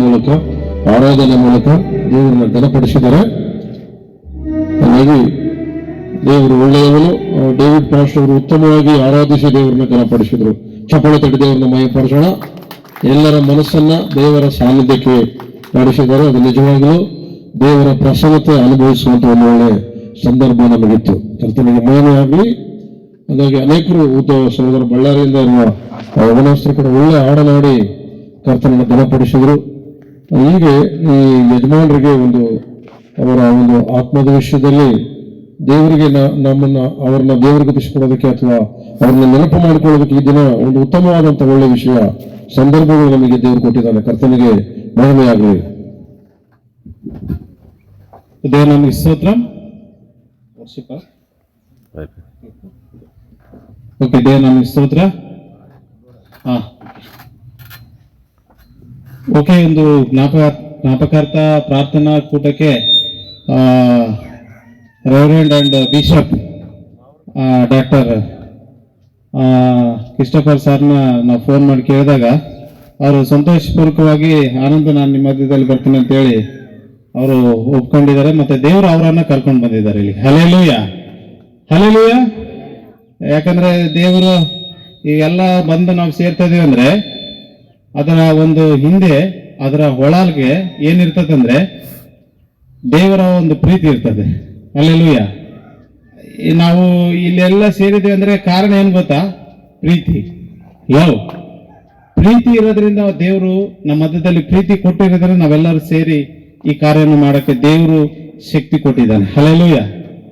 ಮೂಲಕ ಆರಾಧನೆ ಮೂಲಕ ದೇವರನ್ನ ಘನಪಡಿಸಿದ್ದಾರೆ. ಹಾಗಾಗಿ ದೇವರು ಒಳ್ಳೆಯವನು. ಡೇವಿಡ್ ಪಾಸ್ಟರ್ ಅವರು ಉತ್ತಮವಾಗಿ ಆರಾಧಿಸಿ ದೇವರನ್ನ ಘನಪಡಿಸಿದರು. ಚಪ್ಪಳೆ ತಟ್ಟಿ ದೇವರನ್ನ ಮಯಪಡಿಸೋಣ. ಎಲ್ಲರ ಮನಸ್ಸನ್ನ ದೇವರ ಸಾನ್ನಿಧ್ಯಕ್ಕೆ ನಡೆಸಿದ್ದಾರೆ. ಅದು ನಿಜವಾಗಲೂ ದೇವರ ಪ್ರಸನ್ನತೆ ಅನುಭವಿಸುವಂತ ಒಂದು ಒಳ್ಳೆ ಸಂದರ್ಭ ನಮಗಿತ್ತು. ಕರ್ತನಿಗೆ ಮಹಿಮೆ ಆಗಲಿ. ಹಾಗಾಗಿ ಅನೇಕರು ಸಹೋದರ ಬಳ್ಳಾರಿಯಿಂದ ಇರುವ ಯಮನಸ್ಥರು ಕೂಡ ಒಳ್ಳೆ ಹಾಡನಾಡಿ ಕರ್ತನನ್ನು ಘನಪಡಿಸಿದರು. ಹೀಗೆ ಈ ಯಜಮಾನರಿಗೆ ಅವರ ಒಂದು ಆತ್ಮದ ವಿಷಯದಲ್ಲಿ ದೇವರಿಗೆ ಅವ್ರನ್ನ ದೇವರಿಗೆ ತಿಳಿಸ್ಕೊಡೋದಕ್ಕೆ ಅಥವಾ ಅವ್ರನ್ನ ನೆನಪು ಮಾಡಿಕೊಳ್ಳೋದಕ್ಕೆ ಈ ದಿನ ಒಂದು ಉತ್ತಮವಾದಂತ ಒಳ್ಳೆ ವಿಷಯ ಸಂದರ್ಭಗಳು ನಮಗೆ ದೇವರು ಕೊಟ್ಟಿದ್ದಾನೆ. ಕರ್ತನಿಗೆ ಮಹಿಮೆ ಆಗಲಿ. ದೇವನಿಗೆ ಸ್ತೋತ್ರ. ಓಕೆ, ದೇವನಿಗೆ ಸ್ತೋತ್ರ. ಓಕೆ, ಒಂದು ಜ್ಞಾಪಕಾರ್ಥ ಪ್ರಾರ್ಥನಾ ಕೂಟಕ್ಕೆ reverend and bishop doctor Christopher ಸರ್ನ ನಾವು ಫೋನ್ ಮಾಡಿ ಕೇಳಿದಾಗ ಅವರು ಸಂತೋಷಪೂರ್ವಕವಾಗಿ ಆನಂದ ನಾನು ನಿಮ್ಮ ಮಧ್ಯದಲ್ಲಿ ಬರ್ತೀನಿ ಅಂತ ಹೇಳಿ ಅವರು ಒಪ್ಕೊಂಡಿದ್ದಾರೆ. ಮತ್ತೆ ದೇವರು ಅವರನ್ನ ಕರ್ಕೊಂಡು ಬಂದಿದ್ದಾರೆ ಇಲ್ಲಿ. Hallelujah, hallelujah. ಯಾಕಂದ್ರೆ ದೇವರು ಈಗೆಲ್ಲ ಬಂದು ನಾವು ಸೇರ್ತಾ ಇದೀವಿ ಅಂದ್ರೆ ಅದರ ಒಂದು ಹಿಂದೆ ಅದರ ಒಳಗೆ ಏನಿರ್ತದಂದ್ರೆ ದೇವರ ಒಂದು ಪ್ರೀತಿ ಇರ್ತದೆ. ಹಲ್ಲೆಲೂಯಾ. ನಾವು ಇಲ್ಲೆಲ್ಲ ಸೇರಿದ್ವಿ ಅಂದ್ರೆ ಕಾರಣ ಏನು ಗೊತ್ತಾ? ಪ್ರೀತಿ, ಲವ್. ಪ್ರೀತಿ ಇರೋದ್ರಿಂದ ದೇವರು ನಮ್ಮ ಮಧ್ಯದಲ್ಲಿ ಪ್ರೀತಿ ಕೊಟ್ಟಿರೋದ್ರಿಂದ ನಾವೆಲ್ಲರೂ ಸೇರಿ ಈ ಕಾರ್ಯವನ್ನು ಮಾಡಕ್ಕೆ ದೇವರು ಶಕ್ತಿ ಕೊಟ್ಟಿದ್ದಾನೆ. ಹಲ್ಲೆಲೂಯಾ.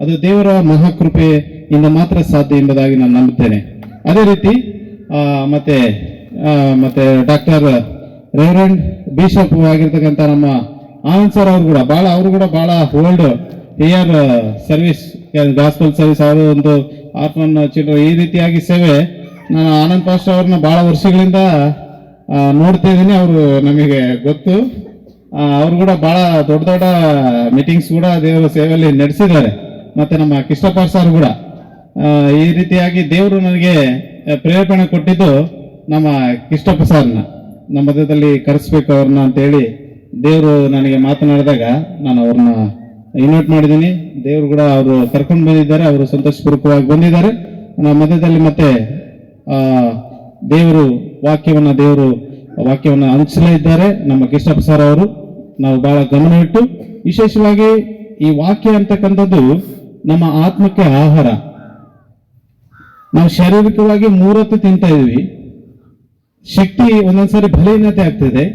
ಅದು ದೇವರ ಮಹಾಕೃಪೆಯಿಂದ ಮಾತ್ರ ಸಾಧ್ಯ ಎಂಬುದಾಗಿ ನಾನು ನಂಬುತ್ತೇನೆ. ಅದೇ ರೀತಿ ಮತ್ತೆ ಡಾಕ್ಟರ್ ರೆವರೆಂಡ್ ಬಿಷಪ್ ಆಗಿರ್ತಕ್ಕಂಥ ನಮ್ಮ ಆನಂದ್ ಸರ್ ಅವರು ಕೂಡ ಬಹಳ old here service, gospel service, ಅವರು ಒಂದು ಆರ್ಫನ್ ಚಿಲ್ಡ್ರನ್ ಈ ರೀತಿಯಾಗಿ ಸೇವೆ. ನಾನು ಆನಂದ್ ಪಾಸ್ಟರ್ ಅವ್ರನ್ನ ಬಹಳ ವರ್ಷಗಳಿಂದ ನೋಡ್ತಾ ಇದ್ದೀನಿ. ಅವರು ನಮಗೆ ಗೊತ್ತು. ಅವರು ಕೂಡ ಬಹಳ ದೊಡ್ಡ ದೊಡ್ಡ ಮೀಟಿಂಗ್ಸ್ ಕೂಡ ದೇವರ ಸೇವೆಯಲ್ಲಿ ನಡೆಸಿದ್ದಾರೆ. ಮತ್ತೆ ನಮ್ಮ ಕೃಷ್ಣಪ್ಪ ಸರ್ ಕೂಡ ಈ ರೀತಿಯಾಗಿ ದೇವರು ನನಗೆ ಪ್ರೇರೇಪಣೆ ಕೊಟ್ಟಿದ್ದು ನಮ್ಮ ಕೃಷ್ಣಪ್ಪ ಸರ್ನ ನಮ್ಮ ಮಧ್ಯದಲ್ಲಿ ಕರೆಸ್ಬೇಕು ಅವ್ರನ್ನ ಅಂತೇಳಿ ದೇವರು ನನಗೆ ಮಾತನಾಡಿದಾಗ ನಾನು ಅವ್ರನ್ನ ಇನ್ವೈಟ್ ಮಾಡಿದ್ದೀನಿ. ದೇವರು ಕೂಡ ಅವರು ಕರ್ಕೊಂಡು ಬಂದಿದ್ದಾರೆ. ಅವರು ಸಂತೋಷಪೂರ್ವಕವಾಗಿ ಬಂದಿದ್ದಾರೆ ನಮ್ಮ ಮಧ್ಯದಲ್ಲಿ. ಮತ್ತೆ ದೇವರು ವಾಕ್ಯವನ್ನ ಹಂಚಲೇ ಇದ್ದಾರೆ ನಮ್ಮ ಕೃಷ್ಣಪ್ಪ ಸರ್ ಅವರು. ನಾವು ಬಹಳ ಗಮನವಿಟ್ಟು ವಿಶೇಷವಾಗಿ ಈ ವಾಕ್ಯ ಅಂತಕ್ಕಂಥದ್ದು ನಮ್ಮ ಆತ್ಮಕ್ಕೆ ಆಹಾರ. ನಾವು ಶಾರೀರಿಕವಾಗಿ 3 ಹೊತ್ತು ತಿಂತಾ ಇದೀವಿ, ಶಕ್ತಿ ಒಂದೊಂದ್ಸರಿ ಬಲಹೀನತೆ ಆಗ್ತಿದೆ.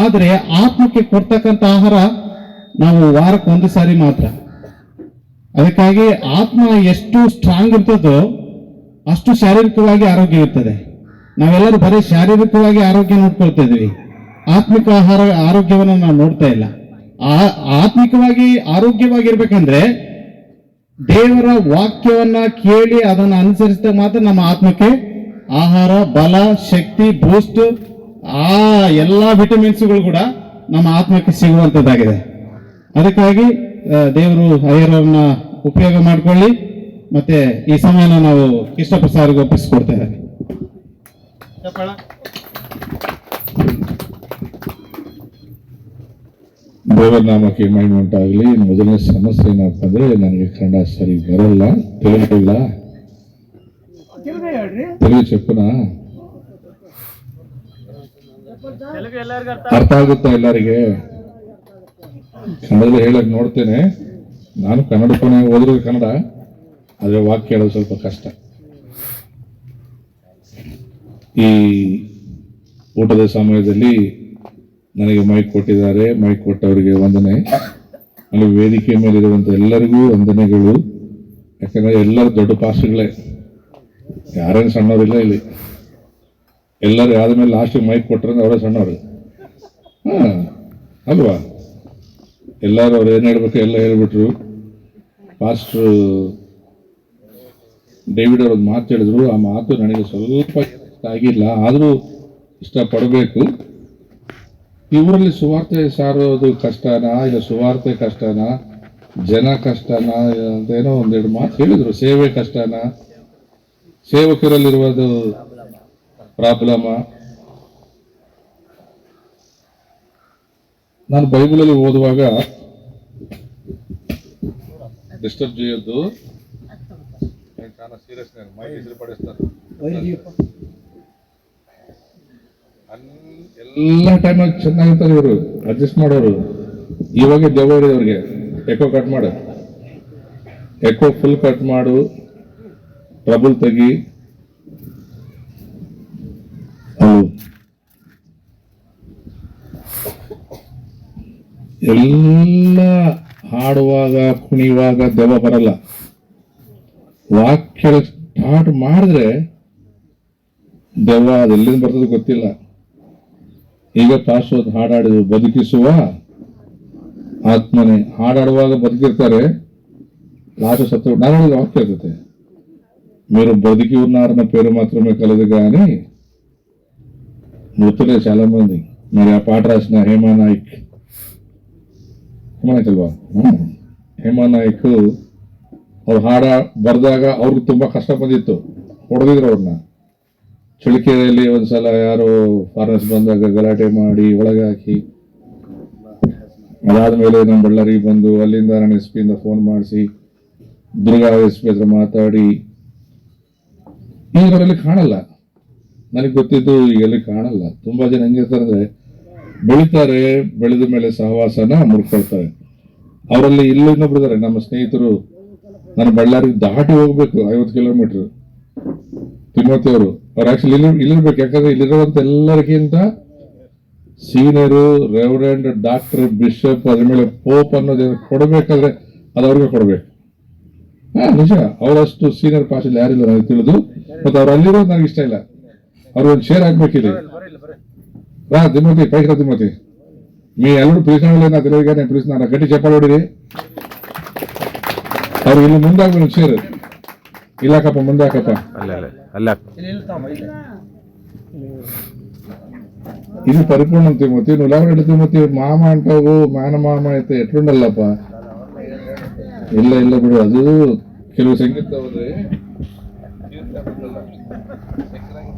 ಆದರೆ ಆತ್ಮಕ್ಕೆ ಕೊಡ್ತಕ್ಕಂಥ ಆಹಾರ ನಾವು ವಾರಕ್ಕೆ 1 ಸಾರಿ ಮಾತ್ರ. ಅದಕ್ಕಾಗಿ ಆತ್ಮ ಎಷ್ಟು ಸ್ಟ್ರಾಂಗ್ ಇರ್ತದೋ ಅಷ್ಟು ಶಾರೀರಿಕವಾಗಿ ಆರೋಗ್ಯ ಇರ್ತದೆ. ನಾವೆಲ್ಲರೂ ಬರೀ ಶಾರೀರಿಕವಾಗಿ ಆರೋಗ್ಯ ನೋಡ್ಕೊಳ್ತಾ ಇದೀವಿ, ಆತ್ಮಿಕ ಆರೋಗ್ಯವನ್ನು ನಾವು ನೋಡ್ತಾ ಇಲ್ಲ. ಆತ್ಮಿಕವಾಗಿ ಆರೋಗ್ಯವಾಗಿರ್ಬೇಕಂದ್ರೆ ದೇವರ ವಾಕ್ಯವನ್ನ ಕೇಳಿ ಅದನ್ನು ಅನುಸರಿಸಿದಾಗ ಮಾತ್ರ ನಮ್ಮ ಆತ್ಮಕ್ಕೆ ಆಹಾರ, ಬಲ, ಶಕ್ತಿ, ಬೂಸ್ಟ್, ಎಲ್ಲಾ ವಿಟಮಿನ್ಸ್ಗಳು ಕೂಡ ನಮ್ಮ ಆತ್ಮಕ್ಕೆ ಸಿಗುವಂತದ್ದಾಗಿದೆ. ಅದಕ್ಕಾಗಿ ದೇವರು ಅಯ್ಯರವ್ರನ್ನ ಉಪಯೋಗ ಮಾಡಿಕೊಳ್ಳಿ. ಮತ್ತೆ ಈ ಸಮಯನ ನಾವು ಕೃಷ್ಣಪ್ಪ ಸಾರಿಗೆ ಒಪ್ಪಿಸಿಕೊಡ್ತಾ ಇದ್ದಾರೆ. ದೇವರ ನಾಮಕ್ಕೆ ಮಹಿಮೆ ಉಂಟಾಗಲಿ. ಮೊದಲನೇ ಸಮಸ್ಯೆ ಏನಪ್ಪ ಅಂದ್ರೆ ನನಗೆ ಕನ್ನಡ ಸರಿ ಬರಲ್ಲ, ತೆಲುಗಿಲ್ಲ. ತೆಲುಗು ಚೆಪ್ಪನ ಅರ್ಥ ಆಗುತ್ತಾ ಎಲ್ಲರಿಗೆ? ಕನ್ನಡದಲ್ಲಿ ಹೇಳಕ್ ನೋಡ್ತೇನೆ. ನಾನು ಕನ್ನಡ ಹೋದ್ರು ಕನ್ನಡ, ಆದ್ರೆ ವಾಕ್ಯ ಹೇಳೋದು ಸ್ವಲ್ಪ ಕಷ್ಟ. ಈ ಊಟದ ಸಮಯದಲ್ಲಿ ನನಗೆ ಮೈಕ್ ಕೊಟ್ಟಿದ್ದಾರೆ. ಮೈಕ್ ಕೊಟ್ಟವರಿಗೆ ವಂದನೆ. ಅಲ್ಲಿ ವೇದಿಕೆ ಮೇಲಿರುವಂತ ಎಲ್ಲರಿಗೂ ವಂದನೆಗಳು. ಯಾಕಂದ್ರೆ ಎಲ್ಲರೂ ದೊಡ್ಡ ಪಾಸ್ಟರ್ಗಳೇ, ಯಾರೇನು ಸಣ್ಣವರಿಲ್ಲ ಇಲ್ಲಿ. ಎಲ್ಲರೂ ಆದ್ಮೇಲೆ ಲಾಸ್ಟ್ ಮೈಕ್ ಕೊಟ್ಟರೆ ಅವರೇ ಸಣ್ಣವರು ಅಲ್ವಾ? ಎಲ್ಲರೂ ಅವ್ರು ಏನ್ ಹೇಳ್ಬೇಕು ಎಲ್ಲ ಹೇಳ್ಬಿಟ್ರು. ಪಾಸ್ಟರ್ ಡೇವಿಡ್ ಅವ್ರ ಮಾತು ಹೇಳಿದ್ರು. ಆ ಮಾತು ನನಗೆ ಸ್ವಲ್ಪ ಆಗಿಲ್ಲ, ಆದರೂ ಇಷ್ಟಪಡಬೇಕು. ಇವರಲ್ಲಿ ಸುವಾರ್ತೆ ಸಾರೋದು ಕಷ್ಟನಾ, ಇಲ್ಲ ಸುವಾರ್ತೆ ಕಷ್ಟನಾ, ಜನ ಕಷ್ಟನಾ ಅಂತ ಏನೋ 1-2 ಮಾತು ಹೇಳಿದ್ರು. ಸೇವೆ ಕಷ್ಟನಾ, ಸೇವಕರಲ್ಲಿರುವುದು ಪ್ರಾಬ್ಲಮ, ನಾನು ಬೈಬಲಲ್ಲಿ ಓದುವಾಗ ಡಿಸ್ಟರ್ಬ್ చేయొద్దు నేను చాలా సీరియస్ నేను మైక్ ఇసిరి పడేస్తాను ಎಲ್ಲ ಟೈಮ್ ಚೆನ್ನಾಗಿರ್ತಾರೆ ಇವರು ಅಡ್ಜಸ್ಟ್ ಮಾಡೋರು ಇವಾಗ ದೆವ್ವ ಹಿಡಿದವ್ರಿಗೆ ಎಕೋ ಕಟ್ ಮಾಡು ಎಕೋ ಫುಲ್ ಕಟ್ ಮಾಡು ಟ್ರಬಲ್ ತೆಗಿ ಎಲ್ಲ ಹಾಡುವಾಗ ಕುಣಿಯುವಾಗ ದೆವ್ವ ಬರಲ್ಲ. ವಾಕ್ಯ ಸ್ಟಾರ್ಟ್ ಮಾಡಿದ್ರೆ ದೆವ್ವ ಅದೆಲ್ಲಿಂದ ಬರ್ತದೆ ಗೊತ್ತಿಲ್ಲ. ಈಗ ಪಾರ್ಶ್ವದ ಹಾಡಾಡಿದ್ರು ಬದುಕಿಸುವ ಆತ್ಮನೆ ಹಾಡಾಡುವಾಗ ಬದುಕಿರ್ತಾರೆ, ಲಾಸ್ಟ್ ಸತ್ತು ನಾರಾಯಣ ವಾಕ್ಯ ಇರ್ತದೆ. మీరు బతికి ఉన్నారన్న పేరు మాత్రమే కలదు కానీ మృతులే చాలా మంది. మరి ఆ పాట రాసిన ಹೇಮಾ ನಾಯ್ಕ್ ಅಲ್ವಾ, ಹೇಮಾ ನಾಯ್ಕ್ ಅವ್ರು ಹಾಡ ಬರೆದಾಗ ಅವ್ರಿಗೆ ತುಂಬಾ ಕಷ್ಟ ಬಂದಿತ್ತು. ಹೊಡೆದಿದ್ರು ಅವ್ರನ್ನ. ಚಳಿಕೆರೆಯಲ್ಲಿ ಒಂದ್ಸಲ ಯಾರೋ ಫಾರೆಸ್ಟ್ ಬಂದಾಗ ಗಲಾಟೆ ಮಾಡಿ ಒಳಗೆ ಹಾಕಿ, ಅದಾದ್ಮೇಲೆ ನಮ್ಮ ಬಳ್ಳಾರಿಗೆ ಬಂದು ಅಲ್ಲಿಂದ ನಾನು ಎಸ್ ಪಿಯಿಂದ ಫೋನ್ ಮಾಡಿಸಿ ದುರ್ಗಾ ಎಸ್ ಪಿ ಹತ್ರ ಮಾತಾಡಿ, ಈಗರಲ್ಲಿ ಕಾಣಲ್ಲ. ನನಗೆ ಗೊತ್ತಿದ್ದು ಈಗೆಲ್ಲಿ ಕಾಣಲ್ಲ. ತುಂಬಾ ಜನ ಹೆಂಗಿರ್ತಾರೆ ಅಂದ್ರೆ ಬೆಳಿತಾರೆ, ಬೆಳೆದ ಮೇಲೆ ಸಹವಾಸನ ಮುರ್ಕೊಳ್ತಾರೆ. ಅವರಲ್ಲಿ ಇಲ್ಲೂ ಇನ್ನೊಬ್ರಿದ್ದಾರೆ ನಮ್ಮ ಸ್ನೇಹಿತರು. ನಾನು ಬಳ್ಳಾರಿಗೆ ದಾಟಿ ಹೋಗ್ಬೇಕು 50 ಕಿಲೋಮೀಟರ್. ತಿಮ್ಮತಿ ಅವರು ಆಕ್ಚುಲಿ ಇಲ್ಲಿರ್ಬೇಕು. ಯಾಕಂದ್ರೆ ಇಲ್ಲಿರುವಂತ ಎಲ್ಲರಿಗಿಂತ ಸೀನಿಯರು, ರೆವರೆಂಡ್, ಡಾಕ್ಟರ್, ಬಿಷಪ್, ಅದ್ರ ಮೇಲೆ ಪೋಪ್ ಅನ್ನೋದು ಕೊಡಬೇಕಾದ್ರೆ ಅದು ಅವ್ರಿಗೆ ಕೊಡ್ಬೇಕು. ನಿಜ, ಅವರಷ್ಟು ಸೀನಿಯರ್ ಪಾಸ್ಟರ್ ಯಾರಿಲ್ಲ ನನಗೆ ತಿಳಿದು. ಮತ್ತೆ ಅವ್ರು ಅಲ್ಲಿರೋದು ನನಗೆ ಇಷ್ಟ ಇಲ್ಲ. ಅವ್ರು ಒಂದು ಶೇರ್ ಹಾಕ್ಬೇಕಿದೆ. ರಾ ತಿಮ್ಮತಿ, ಪೈಕ್ರ ತಿಮ್ಮತಿ, మీ ఎల్లుడు పిలిచిన నాకు తెలియదు కానీ నేను పిలుస్తున్నాను. గట్టి చెప్పాలి. ಅವ್ರು ಇಲ್ಲಿ ಮುಂದಾಗ್ಬೇಕು ಶೇರ್. ఇలాకప్ప ముందాకప్ప ఇది పరిపూర్ణం తిమ్మతి. నువ్వు లేకపోతే తిమ్మతి మామ అంటావు, మేనమామ అయితే ఎట్లుండాలప్ప. ಇಲ್ಲ ಇಲ್ಲ ಬಿಡು, ಅದು ಕೆಲವು ಸಂಗೀತ ಹೋದ್ರೆ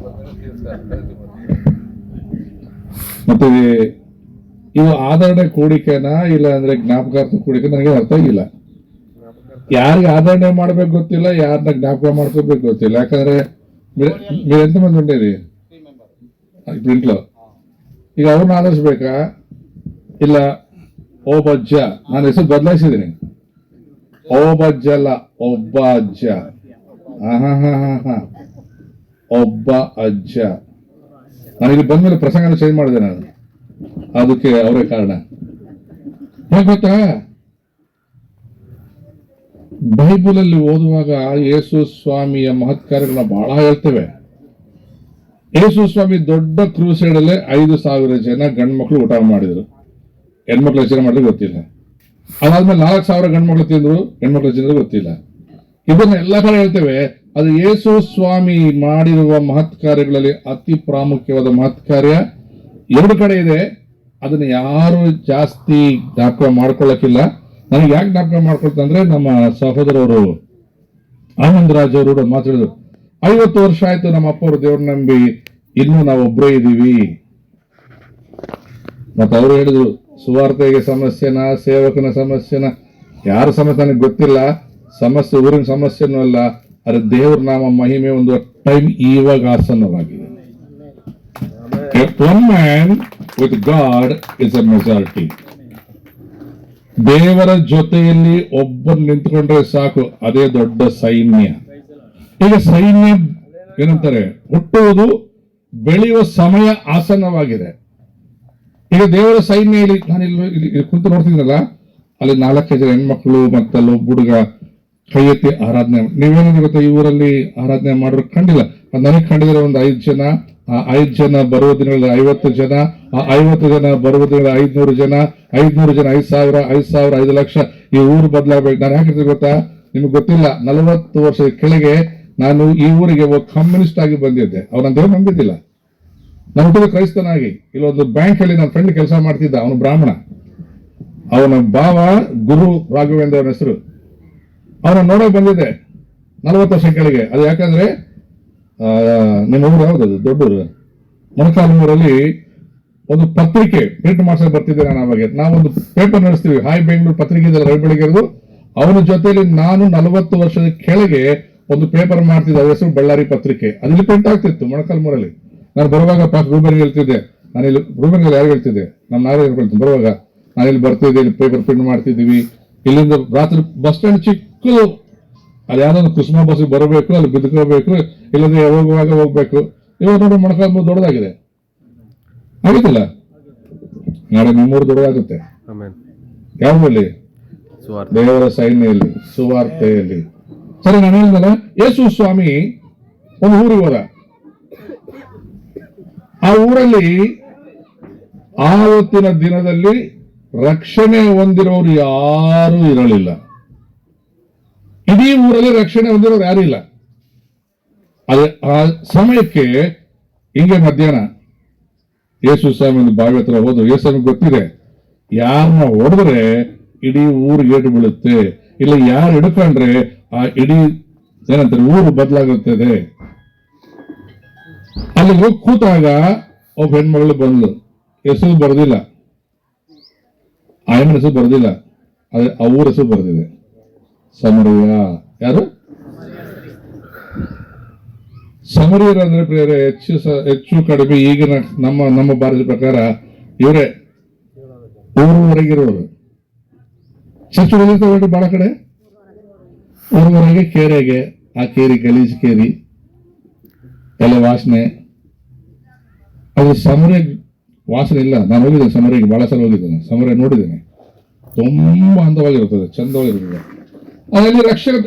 ಮತ್ತೆ ಇವು ಆಧರಣೆ ಕೂಡಿಕೆನಾ ಇಲ್ಲ ಅಂದ್ರೆ ಜ್ಞಾಪಕಾರ್ಥ ಕೂಡಿಕೆ ನನಗೆ ಅರ್ಥ ಆಗಿಲ್ಲ. ಯಾರಿಗೆ ಆಧರಣೆ ಮಾಡ್ಬೇಕು ಗೊತ್ತಿಲ್ಲ, ಯಾರನ್ನ ಜ್ಞಾಪಕ ಮಾಡ್ಕೋಬೇಕು ಗೊತ್ತಿಲ್ಲ. ಯಾಕಂದ್ರೆ మీరు ఎంతమంది ఉండేది ఇప్పుడు ఇంట్లో? ಈಗ ಅವ್ರನ್ನ ಆಧರಿಸ್ಬೇಕಾ ಇಲ್ಲ ಓ ಬಜ್ಜ? ನಾನು ಹೆಸರು ಬದಲಾಯಿಸಿದ್ದೀನಿ. ಓ ಬಜ್ಜ ಅಲ್ಲ, ಒಬ್ಬ ಅಜ್ಜ. ಒಬ್ಬ ಅಜ್ಜ. ನನಗೆ ಬಂದ್ಮೇಲೆ ಪ್ರಸಂಗನ ಚೇಂಜ್ ಮಾಡಿದೆ ನಾನು. ಅದಕ್ಕೆ ಅವರೇ ಕಾರಣ. ಹೇಗೆ ಗೊತ್ತಾ, ಬೈಬಲಲ್ಲಿ ಓದುವಾಗ ಯೇಸು ಸ್ವಾಮಿಯ ಮಹತ್ಕಾರ್ಯಗಳನ್ನ ಬಹಳ ಹೇಳ್ತೇವೆ. ಯೇಸು ಸ್ವಾಮಿ ದೊಡ್ಡ ಕ್ರೂಸೈಡ್ ಅಲ್ಲೇ 5,000 ಜನ ಗಂಡು ಮಕ್ಕಳು ಊಟ ಮಾಡಿದ್ರು. ಹೆಣ್ಮಕ್ಳು ಹೆಚ್ಚಿನ ಮಾಡಿದ್ರೆ ಗೊತ್ತಿಲ್ಲ. ಅದಾದ್ಮೇಲೆ 4,000 ಗಂಡು ಮಕ್ಕಳು ತಿಂದ್ರು, ಹೆಣ್ಮಕ್ಳು ತಿಂದ್ರು ಗೊತ್ತಿಲ್ಲ. ಇದನ್ನ ಎಲ್ಲ ಕಡೆ ಹೇಳ್ತೇವೆ. ಅದು ಯೇಸು ಸ್ವಾಮಿ ಮಾಡಿರುವ ಮಹತ್ ಕಾರ್ಯಗಳಲ್ಲಿ ಅತಿ ಪ್ರಾಮುಖ್ಯವಾದ ಮಹತ್ ಕಾರ್ಯ 2 ಕಡೆ ಇದೆ. ಅದನ್ನ ಯಾರು ಜಾಸ್ತಿ ಜ್ಞಾಪಕ ಮಾಡ್ಕೊಳ್ಳಕ್ಕಿಲ್ಲ. ನನಗೆ ಯಾಕೆ ಜ್ಞಾಪಕ ಮಾಡ್ಕೊಳ್ತಂದ್ರೆ, ನಮ್ಮ ಸಹೋದರವರು ಆನಂದ್ ರಾಜ್ ಅವರು ಮಾತಾಡಿದ್ರು, 50 ವರ್ಷ ಆಯ್ತು ನಮ್ಮ ಅಪ್ಪವರು ದೇವ್ರ ನಂಬಿ, ಇನ್ನೂ ನಾವು ಒಬ್ಬರೇ ಇದ್ದೀವಿ. ಮತ್ತೆ ಅವರು ಹೇಳಿದ್ರು, ಸುವಾರ್ತೆಗೆ ಸಮಸ್ಯೆನ, ಸೇವಕನ ಸಮಸ್ಯೆನ, ಯಾರ ಸಮಸ್ಯೆ ನನಗೆ ಗೊತ್ತಿಲ್ಲ. ಸಮಸ್ಯೆ ಊರಿನ ಸಮಸ್ಯೆನೂ ಅಲ್ಲ, ಅದ್ರ ದೇವ್ರ ನಾಮ ಮಹಿಮೆ ಒಂದು ಟೈಮ್ ಇವಾಗ ಆಸನ್ನವಾಗಿದೆ. One man with God is a majority. ದೇವರ ಜೊತೆಯಲ್ಲಿ ಒಬ್ಬರು ನಿಂತ್ಕೊಂಡ್ರೆ ಸಾಕು, ಅದೇ ದೊಡ್ಡ ಸೈನ್ಯ. ಈಗ ಸೈನ್ಯ ಏನಂತಾರೆ, ಹುಟ್ಟುವುದು, ಬೆಳೆಯುವ ಸಮಯ ಆಸನ್ನವಾಗಿದೆ. ಈಗ ದೇವರ ಸೈನ್ಯ ಇಲ್ಲಿ ನಾನು ಇಲ್ಲಿ ಕುಂತು ನೋಡ್ತಿದ್ದೀನಲ್ಲ, ಅಲ್ಲಿ 4 ಜನ ಹೆಣ್ಮಕ್ಳು ಮತ್ತಲ್ಲಿ ಒಬ್ಬ ಹುಡುಗ ಕೈ ಎತ್ತಿ ಆರಾಧನೆ. ನೀವೇನಿದೆ ಗೊತ್ತಾ, ಈ ಊರಲ್ಲಿ ಆರಾಧನೆ ಮಾಡೋರು ಕಂಡಿಲ್ಲ. ನನಗೆ ಕಂಡಿದ್ರೆ ಒಂದು 5 ಜನ. ಆ 5 ಜನ ಬರುವ ದಿನಗಳಲ್ಲಿ 50 ಜನ, ಆ 50 ಜನ ಬರುವ ದಿನಗಳಲ್ಲಿ 500 ಜನ, 500 ಜನ 5,000, 5,000, 5 ಲಕ್ಷ. ಈ ಊರು ಬದಲಾಗಬೇಕು. ನಾನು ಯಾಕೆ ಗೊತ್ತಾ, ನಿಮ್ಗೆ ಗೊತ್ತಿಲ್ಲ, 40 ವರ್ಷದ ಕೆಳಗೆ ನಾನು ಈ ಊರಿಗೆ ಕಮ್ಯುನಿಸ್ಟ್ ಆಗಿ ಬಂದಿದ್ದೆ. ಅವನ ದೇವ್ರು ನಂಬಿದ್ದಿಲ್ಲ. ನಾನು ಹುಟ್ಟಿದ ಕ್ರೈಸ್ತನಾಗಿ. ಇಲ್ಲೊಂದು ಬ್ಯಾಂಕ್ ಅಲ್ಲಿ ನನ್ನ ಫ್ರೆಂಡ್ ಕೆಲಸ ಮಾಡ್ತಿದ್ದ, ಅವನು ಬ್ರಾಹ್ಮಣ. ಅವನ ಭಾವ ಗುರು ರಾಘವೇಂದ್ರ ಅವನ ಹೆಸರು. ಅವನ ನೋಡಕ್ ಬಂದಿದ್ದೆ 40 ವರ್ಷ ಕೆಳಗೆ. ಅದು ಯಾಕಂದ್ರೆ ನಿಮ್ಮ ಊರು ಯಾವ್ದದು, ದೊಡ್ಡೂರು, ಮೊಣಕಾಲ್ಮೂರಲ್ಲಿ ಒಂದು ಪತ್ರಿಕೆ ಪ್ರಿಂಟ್ ಮಾಡ್ಸಕ್ ಬರ್ತಿದ್ದೆ ನಾನು ಅವಾಗ. ನಾವೊಂದು ಪೇಪರ್ ನಡೆಸ್ತೀವಿ, ಹಾಯ್ ಬೆಂಗಳೂರು ಪತ್ರಿಕೆ ಇದೆಲ್ಲ ರವಿ ಬೆಳಗೆರೆದು. ಅವನ ಜೊತೆಲಿ ನಾನು 40 ವರ್ಷದ ಕೆಳಗೆ ಒಂದು ಪೇಪರ್ ಮಾಡ್ತಿದ್ದೆ, ಅದ್ರ ಹೆಸರು ಬಳ್ಳಾರಿ ಪತ್ರಿಕೆ. ಅದ್ರಲ್ಲಿ ಪ್ರಿಂಟ್ ಆಗ್ತಿತ್ತು ಮೊಳಕಾಲ್ಮೂರಲ್ಲಿ. ನಾನು ಬರುವಾಗ ರೂಬನ್ಗೆ ಹೇಳ್ತಿದ್ದೆ, ನಾನಿಲ್ಲಿ ರೂಬನ್ಗೆ ಯಾರು ಹೇಳ್ತಿದ್ದೆ, ನಮ್ಮ ನಾರೇ ಹೇಳ್ತೀನಿ, ಬರುವಾಗ ನಾನಿಲ್ಲಿ ಬರ್ತಿದ್ದೆ, ಇಲ್ಲಿ ಪೇಪರ್ ಪ್ರಿಂಟ್ ಮಾಡ್ತಿದ್ದೀವಿ. ಇಲ್ಲಿಂದ ರಾತ್ರಿ ಬಸ್ ಸ್ಟ್ಯಾಂಡ್ ಚಿಕ್ಕದು, ಅಲ್ಲಿ ಯಾವ್ದೊಂದು ಕುಸುಮ ಬಸ್ ಬರಬೇಕು, ಅಲ್ಲಿ ಬಿದ್ಕೋಬೇಕು, ಇಲ್ಲದೆ ಹೋಗುವಾಗ ಹೋಗ್ಬೇಕು. ಇವಾಗ ನೋಡಿ ಮೊಳಕಾಲ್ಮೂರು ದೊಡ್ಡದಾಗಿದೆ, ಆಗುತ್ತಿಲ್ಲ. ನಾಳೆ ನಿಮ್ಮೂರು ದೊಡ್ಡದಾಗುತ್ತೆ. ಯಾವ್ದ್ರಲ್ಲಿ? ದೇವರ ಸೈನ್ಯಲ್ಲಿ, ಸುವಾರ್ತೆಯಲ್ಲಿ. ಸರಿ, ನಾನು ಹೇಳಿದಲ್ಲ, ಯೇಸು ಸ್ವಾಮಿ ಒಂದು ಊರಿಗೆ ಹೋದ. ಆ ಊರಲ್ಲಿ ಆವತ್ತಿನ ದಿನದಲ್ಲಿ ರಕ್ಷಣೆ ಹೊಂದಿರೋರು ಯಾರೂ ಇರಲಿಲ್ಲ. ಇಡೀ ಊರಲ್ಲಿ ರಕ್ಷಣೆ ಹೊಂದಿರೋರು ಯಾರು ಇಲ್ಲ. ಅದೇ ಆ ಸಮಯಕ್ಕೆ ಹಿಂಗೆ ಮಧ್ಯಾಹ್ನ ಯೇಸು ಸ್ವಾಮಿ ಒಂದು ಬಾವಿ ಹತ್ರ ಹೋದ್ರು. ಯೇಸು ಸ್ವಾಮಿ ಗೊತ್ತಿದೆ, ಯಾರನ್ನ ಹೊಡೆದ್ರೆ ಇಡೀ ಊರು ಏಟು ಬೀಳುತ್ತೆ, ಇಲ್ಲ ಯಾರು ಹಿಡ್ಕೊಂಡ್ರೆ ಆ ಇಡೀ ಏನಂತಾರೆ ಊರು ಬದಲಾಗುತ್ತದೆ. ಅಲ್ಲಿ ಹೋಗಿ ಕೂತಾಗ ಒಬ್ಬ ಹೆಣ್ಮಗಳು ಬಂದ್ಲು. ಹೆಸರು ಬರೆದಿಲ್ಲ, ಆಯಮ್ಮನ ಹೆಸರು ಬರೆದಿಲ್ಲ, ಅದೇ ಆ ಊರ ಹೆಸರು ಬರೆದಿದೆ, ಸಮರಿಯ. ಯಾರು ಸಮರಿಯರಂದ್ರೆ ಪ್ರಿಯರೇ, ಹೆಚ್ಚು ಕಡಿಮೆ ಈಗಿನ ನಮ್ಮ ಭಾರತದ ಪ್ರಕಾರ ಇವರೇ ಊರವರೆಗಿರೋರು. ಚರ್ಚ್ ಓದಿರ್ತಾವೆ ಬಹಳ ಕಡೆ, ಊರವರೆಗೆ, ಕೇರೆಗೆ, ಆ ಕೇರಿ ಗಲೀಜ್ ಕೇರಿ ಎಲ್ಲ ವಾಸನೆ. ಅದು ಸಮರ ವಾಸನೆ ಇಲ್ಲ. ನಾನು ಹೋಗಿದ್ದೇನೆ ಸಮರಿಗೆ, ಬಹಳ ಸಲ ಹೋಗಿದ್ದೇನೆ, ಸಮರ ನೋಡಿದ್ದೇನೆ. ತುಂಬಾ ಅಂದವಾಗಿರುತ್ತದೆ, ಚಂದವಾಗಿರುತ್ತದೆ. ಅದರಲ್ಲಿ ರಕ್ಷಣೆ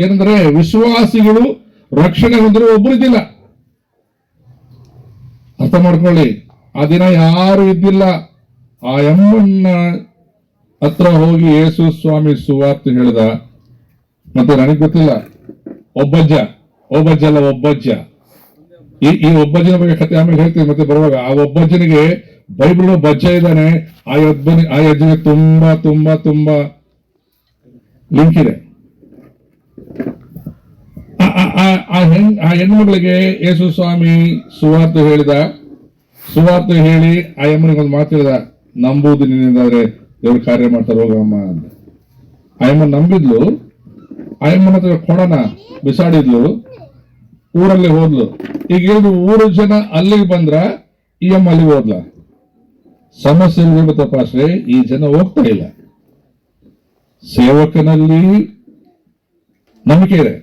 ಏನಂದ್ರೆ ವಿಶ್ವಾಸಿಗಳು ರಕ್ಷಣೆ ಹೊಂದಿರುವ ಒಬ್ಬರು ಇದ್ದಿಲ್ಲ. ಅರ್ಥ ಮಾಡ್ಕೊಳ್ಳಿ, ಆ ದಿನ ಯಾರು ಇದ್ದಿಲ್ಲ. ಆ ಎಮ್ಮನ್ನ ಹತ್ರ ಹೋಗಿ ಯೇಸು ಸ್ವಾಮಿ ಸುವಾರ್ತೆ ಹೇಳಿದ. ಮತ್ತೆ ನನಗೆ ಗೊತ್ತಿಲ್ಲ, ಒಬ್ಬಜ್ಜ ಅಲ್ಲ ಒಬ್ಬಜ್ಜ. ಈ ಒಬ್ಬಜ್ಜನ ಬಗ್ಗೆ ಕತೆ ಆಮೇಲೆ ಹೇಳ್ತೀನಿ ಮತ್ತೆ ಬರುವಾಗ. ಆ ಒಬ್ಬಜ್ಜನಿಗೆ ಬೈಬಲ್ ಬಜ್ಜ ಇದ್ದಾನೆ. ಆ ಅಜ್ಜನಿಗೆ ತುಂಬಾ ತುಂಬಾ ತುಂಬಾ ಲಿಂಕ್ ಇದೆ. ಆ ಹೆಣ್ಮಗಳಿಗೆ ಯೇಸು ಸ್ವಾಮಿ ಸುವಾರ್ತೆ ಹೇಳಿದ. ಸುವಾರ್ತೆ ಹೇಳಿ ಆ ಅಮ್ಮನಿಗೆ ಒಂದು ಮಾತು ಹೇಳಿದ, ನಂಬುವುದು ನಿನ್ನಿಂದಾದ್ರೆ ದೇವ್ರ ಕಾರ್ಯ ಮಾಡ್ತಾರೆ ಹೋಗಮ್ಮ ಅಂತ. ಆ ಅಮ್ಮ ನಂಬಿದ್ಲು. ಆ ಅಮ್ಮನ ಹತ್ರ ಕೊಡನ ಬಿಸಾಡಿದ್ಲು, ಊರಲ್ಲಿ ಹೋದ್ಲು. ಈಗ ಹೇಳಿದ್ರು ಊರು ಜನ ಅಲ್ಲಿಗೆ ಬಂದ್ರ, ಈ ಅಮ್ಮ ಅಲ್ಲಿಗೆ ಹೋದ್ಲ. ಸಮಸ್ಯೆ ತಪಾಸ್ರೆ, ಈ ಜನ ಹೋಗ್ತಾ ಇಲ್ಲ. ಸೇವಕನಲ್ಲಿ ನಂಬಿಕೆ ಇದೆ,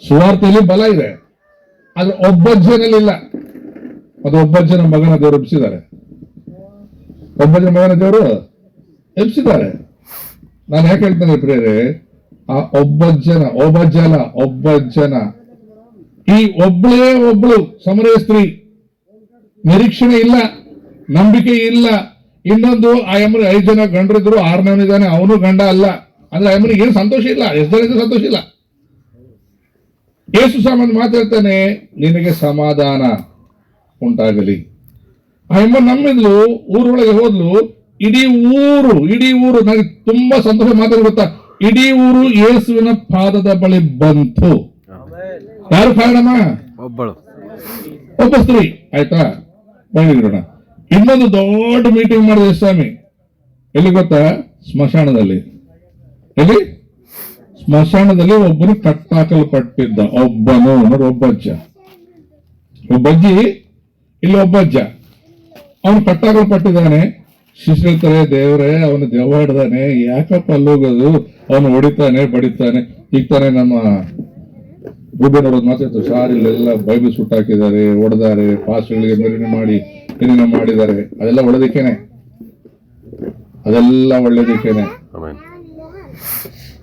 ಸುವಾರ್ತೆಯಲ್ಲಿ ಬಲ ಇದೆ, ಆದ್ರೆ ಒಬ್ಬಜ್ಜನಲ್ಲಿ ಇಲ್ಲ. ಅದು ಒಬ್ಬಜ್ಜನ ಮಗನ ದೇವರು ಎಬ್ಬಿಸಿದ್ದಾರೆ. ಒಬ್ಬಜ್ಜನ ಮಗನ ದೇವರು ಎಬ್ಬಿಸಿದ್ದಾರೆ. ನಾನು ಯಾಕೆ ಹೇಳ್ತೇನೆ ಪ್ರಿಯರೇ, ಆ ಒಬ್ಬಜ್ಜನ ಈ ಒಬ್ಳು ಸಮರಯ ಸ್ತ್ರೀ, ನಿರೀಕ್ಷಣೆ ಇಲ್ಲ, ನಂಬಿಕೆ ಇಲ್ಲ. ಇನ್ನೊಂದು ಆ ಅಮ್ಮನಿಗೆ 5 ಜನ ಗಂಡರಿದ್ರು, 6ನೇವನಿದ್ದಾನೆ, ಅವನು ಗಂಡ ಅಲ್ಲ. ಅಂದ್ರೆ ಆ ಅಮ್ಮನಿಗೆ ಏನು ಸಂತೋಷ ಇಲ್ಲ, ಎಷ್ಟು ಜನ ಸಂತೋಷ ಇಲ್ಲ. ಯೇಸು ಸ್ವಾಮಿ ಮಾತಾಡ್ತಾನೆ, ನಿನಗೆ ಸಮಾಧಾನ ಉಂಟಾಗಲಿ. ಆ ಅಮ್ಮ ನಂಬಿದ್ಲು, ಊರೊಳಗೆ ಹೋದ್ಲು. ಇಡೀ ಊರು ನನಗೆ ತುಂಬಾ ಸಂತೋಷ ಮಾತಾಡಿ ಗೊತ್ತಾ, ಇಡೀ ಊರು ಯೇಸುವಿನ ಪಾದದ ಬಳಿ ಬಂತು. ಯಾರು ಕಾರಣಮ್ಮ? ಒಬ್ಬ ಸ್ತ್ರೀ. ಆಯ್ತಾ, ಬಂದಿರೋಣ. ಇನ್ನೊಂದು ದೊಡ್ಡ ಮೀಟಿಂಗ್ ಮಾಡಿದ ಸ್ವಾಮಿ. ಎಲ್ಲಿ ಗೊತ್ತಾ? ಸ್ಮಶಾನದಲ್ಲಿ. ಎಲ್ಲಿ? ಸ್ಮಶಾನದಲ್ಲಿ ಒಬ್ಬನು ಕಟ್ಟಾಕಲ್ಪಟ್ಟಿದ್ದ. ಒಬ್ಬನು ನೋಡಿ, ಒಬ್ಬಜ್ಜಿ, ಇಲ್ಲಿ ಒಬ್ಬಜ್ಜ. ಅವನು ಕಟ್ಟಾಕಲ್ಪಟ್ಟಿದ್ದಾನೆ. ಶಿಷ್ಯರು ಹೇಳ್ತಾರೆ, ದೇವರೇ ಅವನು ದೆವ್ವ ಹಿಡ್ದಾನೆ, ಯಾಕಪ್ಪ ಅಲ್ಲೋಗೋದು, ಅವನು ಹೊಡಿತಾನೆ ಬಡಿತಾನೆ. ಈಗ ತಾನೆ ನಮ್ಮ ರೂಬೆನ್ ಅವ್ರದ್ದು ಮಾತಾಡ್ತಾರೆ, ಸಾರ್ ಇಲ್ಲೆಲ್ಲ ಬೈಬಲ್ ಸುಟ್ಟಾಕಿದ್ದಾರೆ, ಹೊಡೆದಾರೆ, ಪಾಸ್ಗಳಿಗೆ ಮೆರವಣಿಗೆ ಮಾಡಿ ಏನೇನೋ ಮಾಡಿದ್ದಾರೆ. ಅದೆಲ್ಲ ಒಳ್ಳೇದಕ್ಕೇನೆ, ಅದೆಲ್ಲ ಒಳ್ಳೇದಕ್ಕೇನೆ.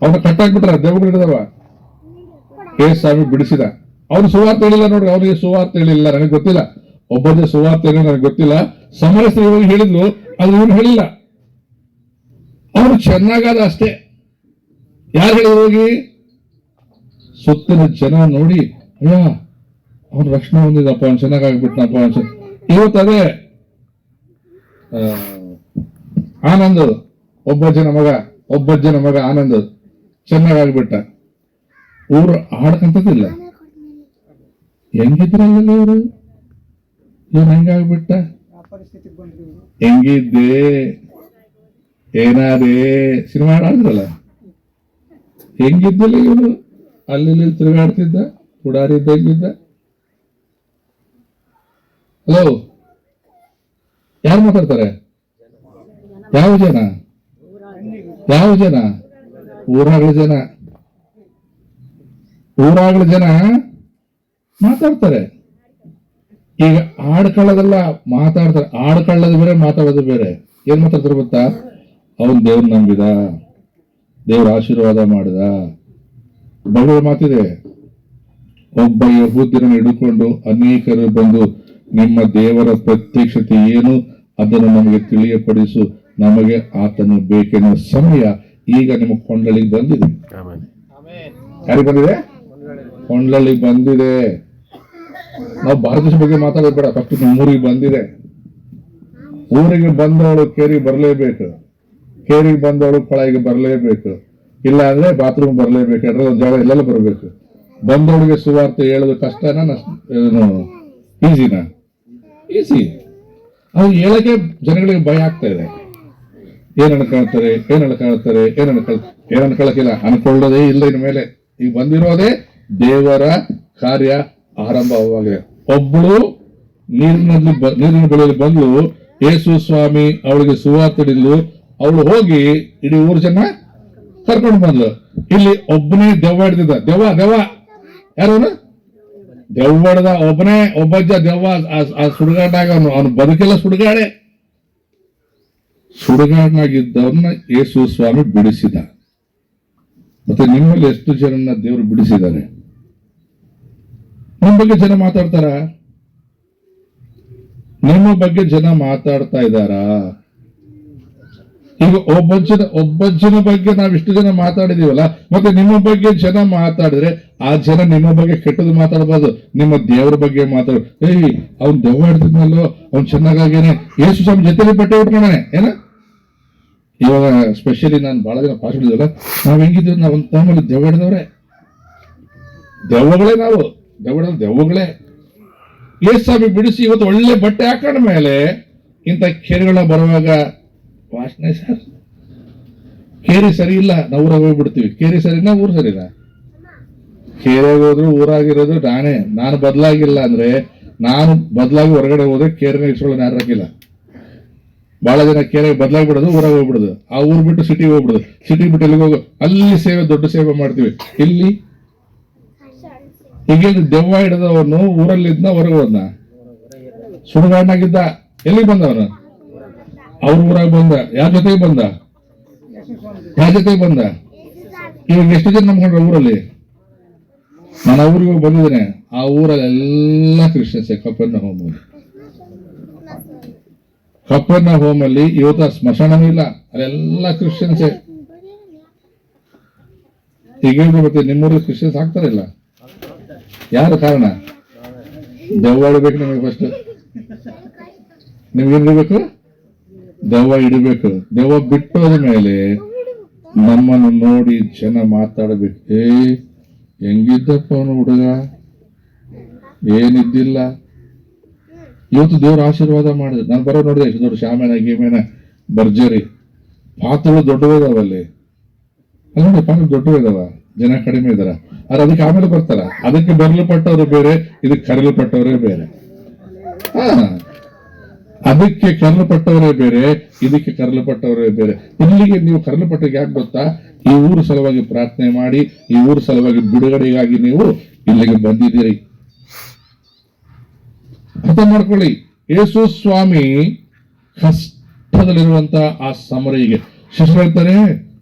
ಅವನ್ನ ಕಟ್ಟಾಕ್ಬಿಟ್ರ, ದೇವ್ರು ಹಿಡಿದವ. ಸ್ವಾಮಿ ಬಿಡಿಸಿದ. ಅವ್ರು ಸುವಾರ್ತೆ ಹೇಳಿಲ್ಲ ನೋಡ್ರಿ, ಅವ್ರಿಗೆ ಸುವಾರ್ತೆ ಹೇಳಿಲ್ಲ, ನನಗೆ ಗೊತ್ತಿಲ್ಲ. ಒಬ್ಬರಿಗೆ ಸುವಾರ್ತೆ ಹೇಳಿ ನನಗೆ ಗೊತ್ತಿಲ್ಲ. ಸಮರಸ್ತ್ರೀ ಹೋಗಿ ಹೇಳಿದ್ಲು, ಅದು ಇವನು ಹೇಳಿಲ್ಲ. ಅವನು ಚೆನ್ನಾಗಾದ ಅಷ್ಟೇ. ಯಾರು ಹೇಳಿದ್ರು ಹೋಗಿ? ಸುತ್ತಿನ ಜನ ನೋಡಿ, ಅಯ್ಯ ಅವನು ರಕ್ಷಣೆ ಹೊಂದಿದಪ್ಪ, ಅವ್ನು ಚೆನ್ನಾಗಾಗ್ಬಿಟ್ನಪ್ಪ. ಇವತ್ತದೇ ಆನಂದ್, ಒಬ್ಬಜ್ಜನ ಮಗ ಆನಂದ್ ಚೆನ್ನಾಗಾಗ್ಬಿಟ್ಟ. ಊರು ಆಡ್ಕಂತದಿಲ್ಲ. ಹೆಂಗಿದ್ರಲ್ಲ ಇವರು, ಇವನು ಹೆಂಗಾಗ್ಬಿಟ್ಟ? ಪರಿಸ್ಥಿತಿಗೆ ಬಂದ್ರು. ಹೆಂಗಿದ್ದೆ ಏನಾದೇ ಸಿನಿಮಾ ಆಡಿದ್ರಲ್ಲ, ಹೆಂಗಿದ್ದಿಲ್ಲ ಇವನು, ಅಲ್ಲಿ ತಿರುಗಾಡ್ತಿದ್ದ, ಪುಡಾರಿ ಇದ್ದಂಗಿದ್ದ. ಹಲೋ, ಯಾರು ಮಾತಾಡ್ತಾರೆ? ಯಾವ ಜನ? ಯಾವ ಜನ? ಊರಾಗಳ ಜನ. ಊರಾಗಳ ಜನ ಮಾತಾಡ್ತಾರೆ. ಈಗ ಆಡ್ಕೊಳ್ಳೋದೆಲ್ಲ ಮಾತಾಡ್ತಾರೆ. ಆಡ್ಕೊಳ್ಳೋದು ಬೇರೆ, ಮಾತಾಡೋದು ಬೇರೆ. ಏನ್ ಮಾತಾಡ್ತಾರೆ ಗೊತ್ತಾ? ಅವನ್ ದೇವ್ರ ನಂಬಿದ, ದೇವ್ರ ಆಶೀರ್ವಾದ ಮಾಡಿದ. ಬಹಳ ಮಾತಿದೆ. ಒಬ್ಬ ಯಹೂದ್ಯರನ್ನು ಹಿಡ್ಕೊಂಡು ಅನೇಕರು ಬಂದು, ನಿಮ್ಮ ದೇವರ ಪ್ರತ್ಯಕ್ಷತೆ ಏನು ಅದನ್ನು ನಮಗೆ ತಿಳಿಯಪಡಿಸು, ನಮಗೆ ಆತನು ಬೇಕೆನ್ನುವ ಸಮಯ ಈಗ ನಿಮ್ಮ ಕೊಂಡಳಿಗೆ ಬಂದಿದೆ. ಯಾರಿಗೆ ಬಂದಿದೆ? ಕೊಂಡಳಿಗೆ ಬಂದಿದೆ. ನಾವು ಭಾರತ ದೇಶ ಬಗ್ಗೆ ಮಾತಾಡೋದು ಬೇಡ, ಫಸ್ಟ್ ಊರಿಗೆ ಬಂದಿದೆ. ಊರಿಗೆ ಬಂದವಳು ಕೇರಿಗೆ ಬರಲೇಬೇಕು, ಕೇರಿಗೆ ಬಂದವಳು ಕೊಳಗೆ ಬರಲೇಬೇಕು, ಇಲ್ಲ ಅಂದ್ರೆ ಬಾತ್ರೂಮ್ ಬರಲೇಬೇಕು, ಒಂದು ಜಾಗ ಎಲ್ಲೆಲ್ಲ ಬರಬೇಕು. ಬಂದವಳಿಗೆ ಸುವಾರ್ತೆ ಹೇಳೋದು ಕಷ್ಟನಾ ಈಸಿನಾ? ಈಸಿ. ಅದು ಹೇಳಕ್ಕೆ ಜನಗಳಿಗೆ ಭಯ ಆಗ್ತಾ ಇದೆ. ಏನ್ ಅನ್ಕೊಳ್ತಾರೆ, ಏನ್ ಅನ್ಕೊಳಕಿಲ್ಲ, ಅನ್ಕೊಳ್ಳೋದೇ ಇಲ್ಲ. ಇನ್ ಮೇಲೆ ಈಗ ಬಂದಿರೋದೇ ದೇವರ ಕಾರ್ಯ ಆರಂಭವಾಗಿದೆ. ಒಬ್ಬಳು ನೀರಿನ ಬಳಿಯಲ್ಲಿ ಬಂದು ಯೇಸು ಸ್ವಾಮಿ ಅವಳಿಗೆ ಸುವಾರ್ತೆ ಹಿಡಿದ್ಲು. ಅವಳು ಹೋಗಿ ಇಡೀ ಊರು ಜನ ಕರ್ಕೊಂಡು ಬಂದ್ಲು. ಇಲ್ಲಿ ಒಬ್ಬನೇ ದೆವ್ವ ಹಿಡಿದಿದ್ದ. ದೆವ್ವ ಯಾರವನು? ದೆವ್ವ ಹಿಡ್ದ ಒಬ್ಬನೇ, ಒಬ್ಬಜ್ಜ ದೆವ್ವ. ಆ ಸುಡುಗಾಡ್ನಾಗ ಅವನು ಬದುಕೆಲ್ಲ ಸುಡುಗಾಡ್ನಾಗಿದ್ದವ್ರನ್ನ ಯೇಸು ಸ್ವಾಮಿ ಬಿಡಿಸಿದ. ಮತ್ತೆ ನಿಮ್ಮಲ್ಲಿ ಎಷ್ಟು ಜನನ್ನ ದೇವರು ಬಿಡಿಸಿದ್ದಾರೆ? ನಿಮ್ಮ ಬಗ್ಗೆ ಜನ ಮಾತಾಡ್ತಾರ? ನಿಮ್ಮ ಬಗ್ಗೆ ಜನ ಮಾತಾಡ್ತಾ ಇದ್ದಾರಾ? ಈಗ ಒಬ್ಬಜ್ಜನ ಬಗ್ಗೆ ನಾವಿಷ್ಟು ಜನ ಮಾತಾಡಿದೀವಲ್ಲ, ಮತ್ತೆ ನಿಮ್ಮ ಬಗ್ಗೆ ಜನ ಮಾತಾಡಿದ್ರೆ ಆ ಜನ ನಿಮ್ಮ ಬಗ್ಗೆ ಕೆಟ್ಟದ್ದು ಮಾತಾಡಬಾರ್ದು, ನಿಮ್ಮ ದೇವರ ಬಗ್ಗೆ ಮಾತಾಡ. ಅವ್ನ್ ದೆವ್ವ ಹಿಡ್ತಿದ್ನಲ್ಲೋ, ಅವ್ನ್ ಚೆನ್ನಾಗೇನೆ ಯೇಸು ಸ್ವಾಮಿ ಜೊತೆಲಿ ಬಟ್ಟೆ ಉಟ್ಕೊಂಡಾನೆ ಏನ. ಇವಾಗ ಸ್ಪೆಷಲಿ ನಾನು ಬಹಳ ಜನ ಪಾಸ್ ಹಿಡಿದಲ್ಲ, ನಾವ್ ಹೆಂಗಿದ್ವಿ, ನಾವ್ ಒಂದು ಟೈಮಲ್ಲಿ ದೆವ್ವ ಹಿಡಿದವ್ರೆ, ದೆವ್ವಗಳೇ ನಾವು, ದೆವ್ವಗಳೇ. ಯೇಸು ಸ್ವಾಮಿ ಬಿಡಿಸಿ ಇವತ್ತು ಒಳ್ಳೆ ಬಟ್ಟೆ ಹಾಕೊಂಡ ಮೇಲೆ ಇಂಥ ಕೆರೆಗಳ ಬರುವಾಗ ವಾಸನೆ ಸರ್, ಕೇರಿ ಸರಿ ಇಲ್ಲ, ನಾವು ಊರಾಗ ಹೋಗ್ಬಿಡ್ತೀವಿ. ಕೇರಿ ಸರಿನಾ, ಊರು ಸರಿನಾ? ಕೇರೆಗೆ ಹೋದ್ರು ಊರಾಗಿರೋದು ನಾನು ಬದಲಾಗಿಲ್ಲ ಅಂದ್ರೆ, ನಾನು ಬದಲಾಗಿ ಹೊರಗಡೆ ಹೋದ್ರೆ ಕೇರಿನ ಇಟ್ಕೊಳ್ಳೋಣ ಯಾರು ಹಾಕಿಲ್ಲ. ಬಹಳ ಜನ ಕೇರೆಗೆ ಬದಲಾಗ್ಬಿಡೋದು, ಊರಾಗ ಹೋಗ್ಬಿಡೋದು. ಆ ಊರ್ ಬಿಟ್ಟು ಸಿಟಿಗೆ ಹೋಗ್ಬಿಡೋದು, ಸಿಟಿ ಬಿಟ್ಟು ಎಲ್ಲಿಗೆ ಹೋಗೋ, ಅಲ್ಲಿ ಸೇವೆ, ದೊಡ್ಡ ಸೇವೆ ಮಾಡ್ತೀವಿ. ಇಲ್ಲಿ ಈಗ ದೆವ್ವ ಹಿಡಿದವನು ಊರಲ್ಲಿದ್ನ, ಹೊರಗೆ ಹೋದ್ನ, ಸುಡುಗಾಡ್ನಾಗಿದ್ದ. ಎಲ್ಲಿಗೆ ಬಂದವನು? ಅವ್ರ ಊರಾಗ ಬಂದ. ಯಾರ ಜೊತೆಗೆ ಬಂದ? ಇವಾಗ ಎಷ್ಟು ಜನ ನಂಬ್ಕೊಂಡ್ರೆ ಊರಲ್ಲಿ? ನಾನು ಊರಿಗೆ ಹೋಗಿ ಬಂದಿದ್ದೇನೆ. ಆ ಊರಲ್ಲಿ ಎಲ್ಲ ಕ್ರಿಶ್ಚಿಯನ್ಸೇ. ಕಪ್ಪರ್ನ ಹೋಮಲ್ಲಿ ಇವತ್ತು ಸ್ಮಶಾನನೂ ಇಲ್ಲ, ಅಲ್ಲೆಲ್ಲ ಕ್ರಿಶ್ಚಿಯನ್ಸೇ. ಈಗ ಮತ್ತೆ ನಿಮ್ಮೂರಲ್ಲಿ ಕ್ರಿಶ್ಚಿಯನ್ಸ್ ಆಗ್ತಾರಿಲ್ಲ, ಯಾರು ಕಾರಣ? ದೆವ್ವ ಹಿಡಬೇಕು ನಿಮಗೆ. ಫಸ್ಟ್ ನಿಮ್ಗೆ ಹಿಡಿಬೇಕು, ದೆವ್ವ ಹಿಡಿಬೇಕು. ದೆವ್ವ ಬಿಟ್ಟೋದ ಮೇಲೆ ನಮ್ಮನ್ನು ನೋಡಿ ಜನ ಮಾತಾಡಬೇಕು. ಹೆಂಗಿದ್ದಪ್ಪ ಅವನು ಹುಡುಗ, ಏನಿದ್ದಿಲ್ಲ. ಇವತ್ತು ದೇವ್ರ ಆಶೀರ್ವಾದ ಮಾಡಿದ್ರು. ನಾನು ಬರೋ ನೋಡಿದೆ, ಎಷ್ಟು ದೊಡ್ಡ ಶಾಮೇನ ಗೀಮೇನ ಭರ್ಜರಿ ಪಾತ್ರಗಳು ದೊಡ್ಡವಿದಾವಲ್ಲಿ. ಅಲ್ಲಿ ನೋಡಿ, ಪಾತ್ರ ದೊಡ್ಡವಿದಾವ, ಜನ ಕಡಿಮೆ ಇದಾರ. ಆದ್ರೆ ಅದಕ್ಕೆ ಆಮೇಲೆ ಬರ್ತಾರ. ಅದಕ್ಕೆ ಬರಲ್ಪಟ್ಟವರು ಬೇರೆ, ಇದಕ್ಕೆ ಕರೆಯಲ್ಪಟ್ಟವರೇ ಬೇರೆ. ಅದಕ್ಕೆ ಕರೆಯಲ್ಪಟ್ಟವರೇ ಬೇರೆ, ಇದಕ್ಕೆ ಕರೆಯಲ್ಪಟ್ಟವರೇ ಬೇರೆ. ಇಲ್ಲಿಗೆ ನೀವು ಕರೆಯಲ್ಪಟ್ಟಿಗೆ ಯಾಕೆ ಗೊತ್ತಾ? ಈ ಊರು ಸಲುವಾಗಿ ಪ್ರಾರ್ಥನೆ ಮಾಡಿ, ಈ ಊರು ಸಲುವಾಗಿ ಬಿಡುಗಡೆಗಾಗಿ ನೀವು ಇಲ್ಲಿಗೆ ಬಂದಿದ್ದೀರಿ. ಅರ್ಥ ಮಾಡ್ಕೊಳ್ಳಿ. ಯೇಸು ಸ್ವಾಮಿ ಕಷ್ಟದಲ್ಲಿರುವಂತ ಆ ಸಮರಿಗೆ ಶಿಷ್ಯರು ಹೇಳ್ತಾರೆ,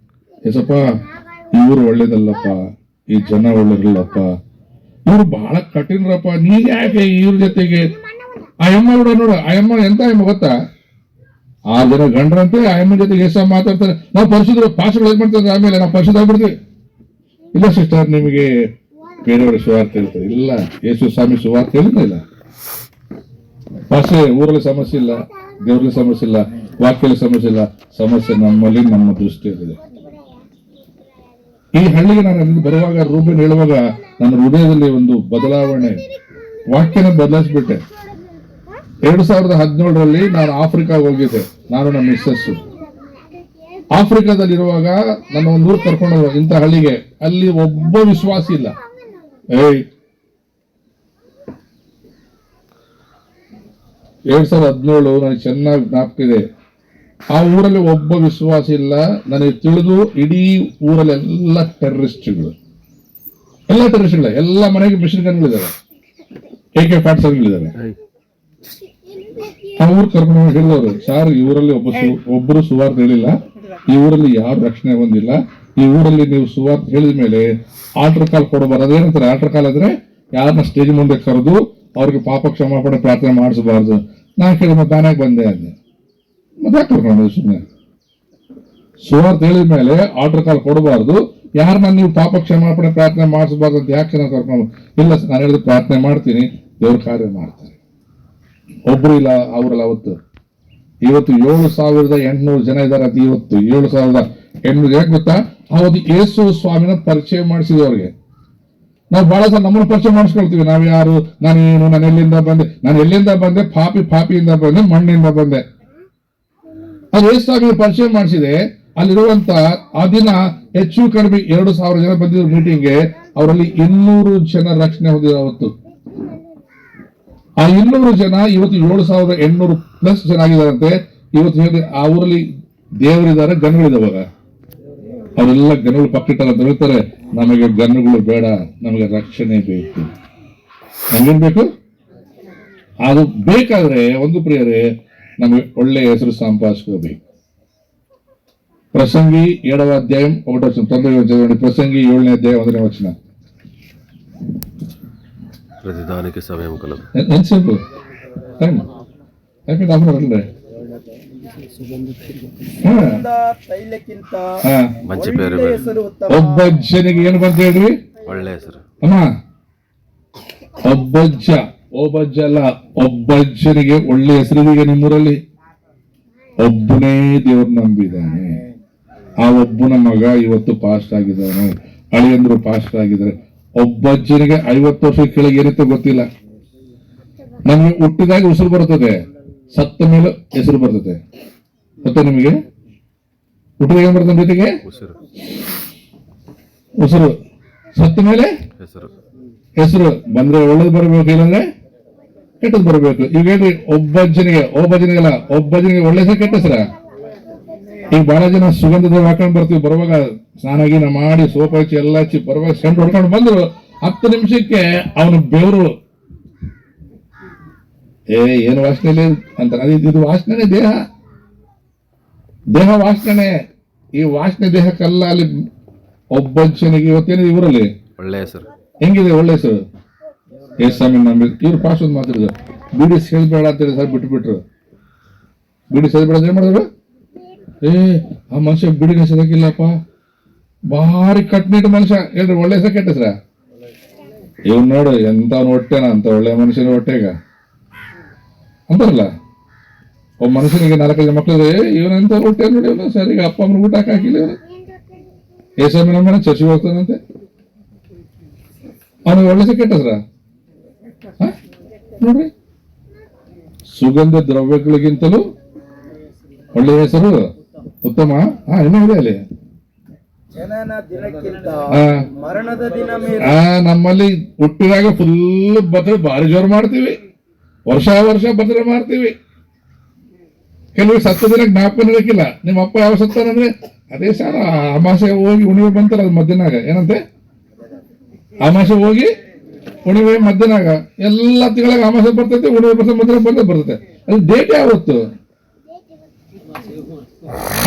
ಯೇಸಪ್ಪ, ಈ ಊರು ಒಳ್ಳೇದಲ್ಲಪ್ಪ, ಈ ಜನ ಒಳ್ಳೇದಿಲ್ಲಪ್ಪ, ಇವ್ರು ಬಹಳ ಕಠಿಣರಪ್ಪ, ನೀನ್ ಯಾಕೆ ಇವ್ರ ಜೊತೆಗೆ? ಆ ಅಮ್ಮ ನೋಡ, ಆ ಅಮ್ಮ ಎಂತ ಅಮ್ಮ ಗೊತ್ತಾ? 6 ಜನ ಗಂಡ್ರಂತೆ. ಆ ಅಮ್ಮನ ಜೊತೆಗೆ ಯೇಸು ಮಾತಾಡ್ತಾರೆ. ನಾವು ಪರಿಶುದ್ಧ ಪಾಸ್ಗಳು ಏನ್ ಮಾಡ್ತಾರೆ, ಆಮೇಲೆ ನಾವು ಪರಿಶುದ್ಧ ಆಗ್ಬಿಡ್ತೀವಿ. ಇಲ್ಲ ಸಿಸ್ಟರ್, ನಿಮಗೆ ಬೇರೆಯವ್ರ ಸುವಾರ್ತೆ ಇರ್ತದೆ. ಇಲ್ಲ, ಯೇಸು ಸ್ವಾಮಿ ಸುವಾರ್ತೆ ಇಲ್ಲ. ಭಾಷೆ ಊರಲ್ಲಿ ಸಮಸ್ಯೆ ಇಲ್ಲ, ದೇವರಲ್ಲಿ ಸಮಸ್ಯೆ ಇಲ್ಲ, ವಾಕ್ಯದಲ್ಲಿ ಸಮಸ್ಯೆ ಇಲ್ಲ. ಸಮಸ್ಯೆ ನಮ್ಮಲ್ಲಿ, ನಮ್ಮ ದೃಷ್ಟಿಯಲ್ಲಿದೆ. ಈ ಹಳ್ಳಿಗೆ ನಾನು ಬರುವಾಗ, ರೂಬಿನ್ ಹೇಳುವಾಗ, ನನ್ನ ಹೃದಯದಲ್ಲಿ ಒಂದು ಬದಲಾವಣೆ, ವಾಕ್ಯನ ಬದಲಾಯಿಸ್ಬಿಟ್ಟೆ. 2017ರಲ್ಲಿ ನಾನು ಆಫ್ರಿಕಾಗೆ ಹೋಗಿದ್ದೆ, ನಾನು ನಮ್ಮ ಮಿಸ್ಸಸ್. ಆಫ್ರಿಕಾದಲ್ಲಿರುವಾಗ ನನ್ನ ಒಂದು ಊರು ಕರ್ಕೊಂಡು ಹೋಗುವ ಇಂಥ ಹಳ್ಳಿಗೆ, ಅಲ್ಲಿ ಒಬ್ಬ ವಿಶ್ವಾಸಿ ಇಲ್ಲ. 2017 ನನಗೆ ಚೆನ್ನಾಗಿ ಜ್ಞಾಪಕ ಇದೆ. ಆ ಊರಲ್ಲಿ ಒಬ್ಬ ವಿಶ್ವಾಸ ಇಲ್ಲ. ನನಗೆ ತಿಳಿದು ಇಡೀ ಊರಲ್ಲಿ ಎಲ್ಲ ಟೆರರಿಸ್ಟ್ಗಳು, ಎಲ್ಲ ಮನೆಗೆ ಮಿಷನ್ ಗನ್ಗಳಿದ್ದಾವೆ, AK-47ಗಳಿದ್ದಾವೆ. ಆ ಊರು ಕರ್ಕೊಂಡು ಹೇಳಿದವರು, ಸರ್ ಈ ಊರಲ್ಲಿ ಒಬ್ಬರು ಸುವಾರ್ಥ ಹೇಳಿಲ್ಲ, ಈ ಊರಲ್ಲಿ ಯಾರು ರಕ್ಷಣೆ ಹೊಂದಿಲ್ಲ, ಈ ಊರಲ್ಲಿ ನೀವು ಸುವಾರ್ಥ ಹೇಳಿದ ಮೇಲೆ ಆಲ್ಟರ್ ಕಾಲ್ ಕೊಡಬಾರ್ದು. ಅದೇನಂತಾರೆ ಆಲ್ಟರ್ ಕಾಲ್ ಅಂದ್ರೆ ಯಾರನ್ನ ಸ್ಟೇಜ್ ಮುಂದೆ ಕರೆದು ಅವ್ರಿಗೆ ಪಾಪ ಕ್ಷಮಾಪಣೆ ಪ್ರಾರ್ಥನೆ ಮಾಡಿಸಬಾರ್ದು. ನಾನು ಕೇಳಿ ಮತ್ತೆ ನಾನಾಗಿ ಬಂದೆ ಅಂದೆ, ಮತ್ತೆ ಯಾಕೆ ಕರ್ಕೊಂಡು ಸುಮ್ಮನೆ ಸುವಾರ್ಥ ಹೇಳಿದ ಮೇಲೆ ಆಲ್ಟರ್ ಕಾಲ್ ಕೊಡಬಾರ್ದು, ಯಾರನ್ನ ನೀವು ಪಾಪ ಕ್ಷಮಾಪಣೆ ಪ್ರಾರ್ಥನೆ ಮಾಡಿಸಬಾರ್ದು ಅಂತ ಯಾಕೆ ನಾವು ಕರ್ಕೊಂಡು? ಇಲ್ಲ ನಾನು ಹೇಳಿದ ಪ್ರಾರ್ಥನೆ ಮಾಡ್ತೀನಿ, ದೇವ್ರ ಕಾರ್ಯ ಮಾಡ್ತಾರೆ. ಒಬ್ರು ಇಲ್ಲ ಅವರಲ್ಲ. ಇವತ್ತು 7,800 ಜನ ಇದ್ದಾರೆ. ಅದು ಇವತ್ತು 7,800 ಯಾಕೆ ಗೊತ್ತಾ? ಅವತ್ತು ಯೇಸು ಸ್ವಾಮಿನ ಪರಿಚಯ ಮಾಡಿಸಿದ್ವಿ ಅವ್ರಿಗೆ. ನಾವು ಬಹಳ ಸಲ ನಮ್ಮನ್ನು ಪರಿಚಯ ಮಾಡಿಸ್ಕೊಳ್ತೀವಿ. ನಾವ್ ಯಾರು, ನಾನೇನು, ನಾನು ಎಲ್ಲಿಂದ ಬಂದೆ, ಪಾಪಿಯಿಂದ ಬಂದೆ, ಮಣ್ಣಿಂದ ಬಂದೆ. ಅದು ಯೇಸು ಸ್ವಾಮಿನ ಪರಿಚಯ ಮಾಡಿಸಿದೆ. ಅಲ್ಲಿರುವಂತ ಆ ದಿನ ಹೆಚ್ಚು ಕಡಿಮೆ 2,000 ಜನ ಬಂದಿದ್ರು ಮೀಟಿಂಗ್ಗೆ. ಅವರಲ್ಲಿ 200 ಜನ ರಕ್ಷಣೆ ಹೊಂದಿದ್ರು ಅವತ್ತು. ಆ 200 ಜನ ಇವತ್ತು 7,800 ಪ್ಲಸ್ ಜನ ಆಗಿದಾರಂತೆ. ಇವತ್ತು ಆ ಊರಲ್ಲಿ ದೇವರಿದ್ದಾರೆ, ಗನ್ಗಳಿದಾವಾಗ. ಅವರೆಲ್ಲ ಗನ್ಗಳು ಪಕ್ಕಿಟ್ಟಲ್ಲ ಅಂತ ಹೇಳ್ತಾರೆ. ನಮಗೆ ಗನ್ಗಳು ಬೇಡ, ನಮಗೆ ರಕ್ಷಣೆ ಬೇಕು. ನಮಗೇನ್ ಬೇಕು? ಅದು ಬೇಕಾದ್ರೆ ಒಂದು ಪ್ರಿಯರೇ, ನಮಗೆ ಒಳ್ಳೆಯ ಹೆಸರು ಸಂಪಾದಿಸ್ಕೋಬೇಕು. ಪ್ರಸಂಗಿ 7వ ಅಧ್ಯಾಯ 1వ ವಚನ, 90 ಪ್ರಸಂಗಿ 7ನೇ ಅಧ್ಯಾಯ 1ನೇ ವಚನ. ప్రతిదానికి సమయం కలదు. ఎంతసేపు టైం అయిపోయింది. ఆఫ్టర్ ತೈಲಕ್ಕಿಂತ మంచి పేరు ಹೆಸರು ಉತ್ತಮ. ಒಬ್ಬಜ್ಜನಿಗೆ ಏನು ಬಂತ ಹೇಳ್ರಿ? ಒಳ್ಳೆ ಹೆಸರು. ಅಮ್ಮ, ಒಬ್ಬಜ್ಜ ಅಲ್ಲ, ಒಬ್ಬಜ್ಜನಿಗೆ ಒಳ್ಳೆ ಹೆಸರಿದೆ. ನಿಮ್ಮೂರಲ್ಲಿ ಒಬ್ಬನೇ ದೇವ್ರು ನಂಬಿದ್ದಾನೆ. ಆ ಒಬ್ಬನ ಮಗ ಇವತ್ತು ಪಾಸ್ಟ್ ಆಗಿದ್ದಾನೆ, ಅಳಿಯಂದ್ರು ಪಾಸ್ಟ್ ಆಗಿದ್ದಾರೆ. ಒಬ್ಬಜ್ಜನಿಗೆ 50 ವರ್ಷ ಕೆಳಗೆ ಏನಿತ್ತು ಗೊತ್ತಿಲ್ಲ. ನಮ್ಗೆ ಹುಟ್ಟಿದಾಗ ಉಸಿರು ಬರ್ತದೆ, ಸತ್ತ ಮೇಲೆ ಹೆಸರು ಬರ್ತದೆ. ಗೊತ್ತಾ ನಿಮಗೆ? ಹುಟ್ಟಿದಾಗ ಏನ್ ಬರ್ತದೆ ಜೊತೆಗೆ? ಉಸಿರು. ಸತ್ತ ಮೇಲೆ ಹೆಸರು. ಬಂದ್ರೆ ಒಳ್ಳೇದು ಬರಬೇಕು, ಇಲ್ಲಂದ್ರೆ ಕೆಟ್ಟದ್ ಬರಬೇಕು. ಈಗ ಹೇಳ್ರಿ, ಒಬ್ಬಜ್ಜನಿಗೆ ಒಳ್ಳೆ ಹೆಸರು, ಕೆಟ್ಟ ಹೆಸರ? ಈಗ ಬಹಳ ಜನ ಸುಗಂಧದ ಹಾಕೊಂಡು ಬರ್ತೀವಿ, ಬರುವಾಗ ಸ್ನಾನ ಗೀನ ಮಾಡಿ ಸೋಪ್ ಹಚ್ಚಿ ಎಲ್ಲ ಹಚ್ಚಿ ಬರುವಾಗ ಸೆಂಟ್ ಹೊಡ್ಕೊಂಡು ಬಂದ್ರು 10 ನಿಮಿಷಕ್ಕೆ ಅವನು ಬೆವರು. ಏನು ವಾಸನೆ ಅಂತ. ಇದು ವಾಸನೆ, ದೇಹ ವಾಸನೆ. ಈ ವಾಸನೆ ದೇಹಕ್ಕಲ್ಲ. ಅಲ್ಲಿ ಒಬ್ಬಜ್ಜನಿಗೆ ಇವತ್ತೇನಿದೆ ಇವರಲ್ಲಿ ಒಳ್ಳೆ ಹೆಸರು. ಹೆಂಗಿದೆ ಒಳ್ಳೆ ಹೆಸರು? ಸ್ವಾಮಿ ನಂಬಿ ಇವ್ರು ಪಾಸ್ ಒಂದು ಮಾತಾಡಿದ್ರು, ಬಿಡಿ ಸೇಲ್ಬೇಡ ಅಂತೇಳಿ ಸರ್ ಬಿಟ್ಬಿಟ್ರು. ಬಿಡಿ ಸೇಲ್ಬೇಡ ಏನ್ ಮಾಡಿದ್ರು? ಆ ಮನುಷ್ಯ ಬಿಡಿನ ಸದಕ್ಕಿಲ್ಲಪ್ಪ, ಭಾರಿ ಕಟ್ನಿಟ್ ಮನುಷ್ಯ. ಹೇಳ್ರಿ, ಒಳ್ಳೆ ಹೆಸರು ಕೆಟ್ಟ ಹೆಸರ? ಇವ್ ನೋಡು ಎಂತವ್ನ ಹೊಟ್ಟೆನ ಅಂತ, ಒಳ್ಳೆ ಮನುಷ್ಯನ ಹೊಟ್ಟೆಗ ಅಂತಾರಲ್ಲ. ಒಬ್ಬ ಮನುಷ್ಯನಿಗೆ 4 ಮಕ್ಕಳಿದೆ, ಇವನಂತ ಹೊಟ್ಟೆ ನೋಡಿ, ಇವನು ಸರಿಗೆ ಅಪ್ಪ ಅಮ್ಮನ ಊಟ ಹಾಕಿಲ್ಲ. ಇವನು ಏಸಮ್ಮನ ಮನೆ ಚರ್ಚಿಗೆ ಹೋಗ್ತಾನಂತೆ. ಅವನಿಗೆ ಒಳ್ಳೆ ಹೆಸರು ಕೆಟ್ಟ ಹೆಸರ? ನೋಡ್ರಿ, ಸುಗಂಧ ದ್ರವ್ಯಗಳಿಗಿಂತಲೂ ಒಳ್ಳೆಯ ಹೆಸರು ಉತ್ತಮ. ಇನ್ನೂ ಇದೆ ಅಲ್ಲಿ. ಜನನ ದಿನಕ್ಕಿಂತ ಮರಣದ ದಿನ ಮೇಲೆ. ನಮ್ಮಲ್ಲಿ ಹುಟ್ಟಿದಾಗ ಫುಲ್ ಭದ್ರ ಭಾರಿ ಜೋರು ಮಾಡ್ತೀವಿ, ವರ್ಷ ಭದ್ರ ಮಾಡ್ತೀವಿ. ಕೆಲವು ಸತ್ತ ದಿನ ಜ್ಞಾಪಕ ಇರಕ್ಕಿಲ್ಲ. ನಿಮ್ಮ ಅಪ್ಪ ಯಾವ ಸತ್ತಾನಂದ್ರೆ, ಅದೇ ಸರ್ ಅಮಾಸೆ ಹೋಗಿ ಉಣಿವೆ ಬಂತಾರ, ಅದು ಮಧ್ಯಾಹ್ನಾಗ. ಏನಂತೆ? ಅಮಾಸೆ ಹೋಗಿ ಉಣಿವೆ ಮಧ್ಯಾಹ್ನಾಗ. ಎಲ್ಲ ತಿಂಗಳಾಗ ಅಮಾಸೆ ಬರ್ತೈತೆ, ಉಣಿವೆ ಮಧ್ಯಾಹ್ನ ಬರ್ತೈತೆ. ಅದು ಡೇಟ್ ಯಾವತ್ತು?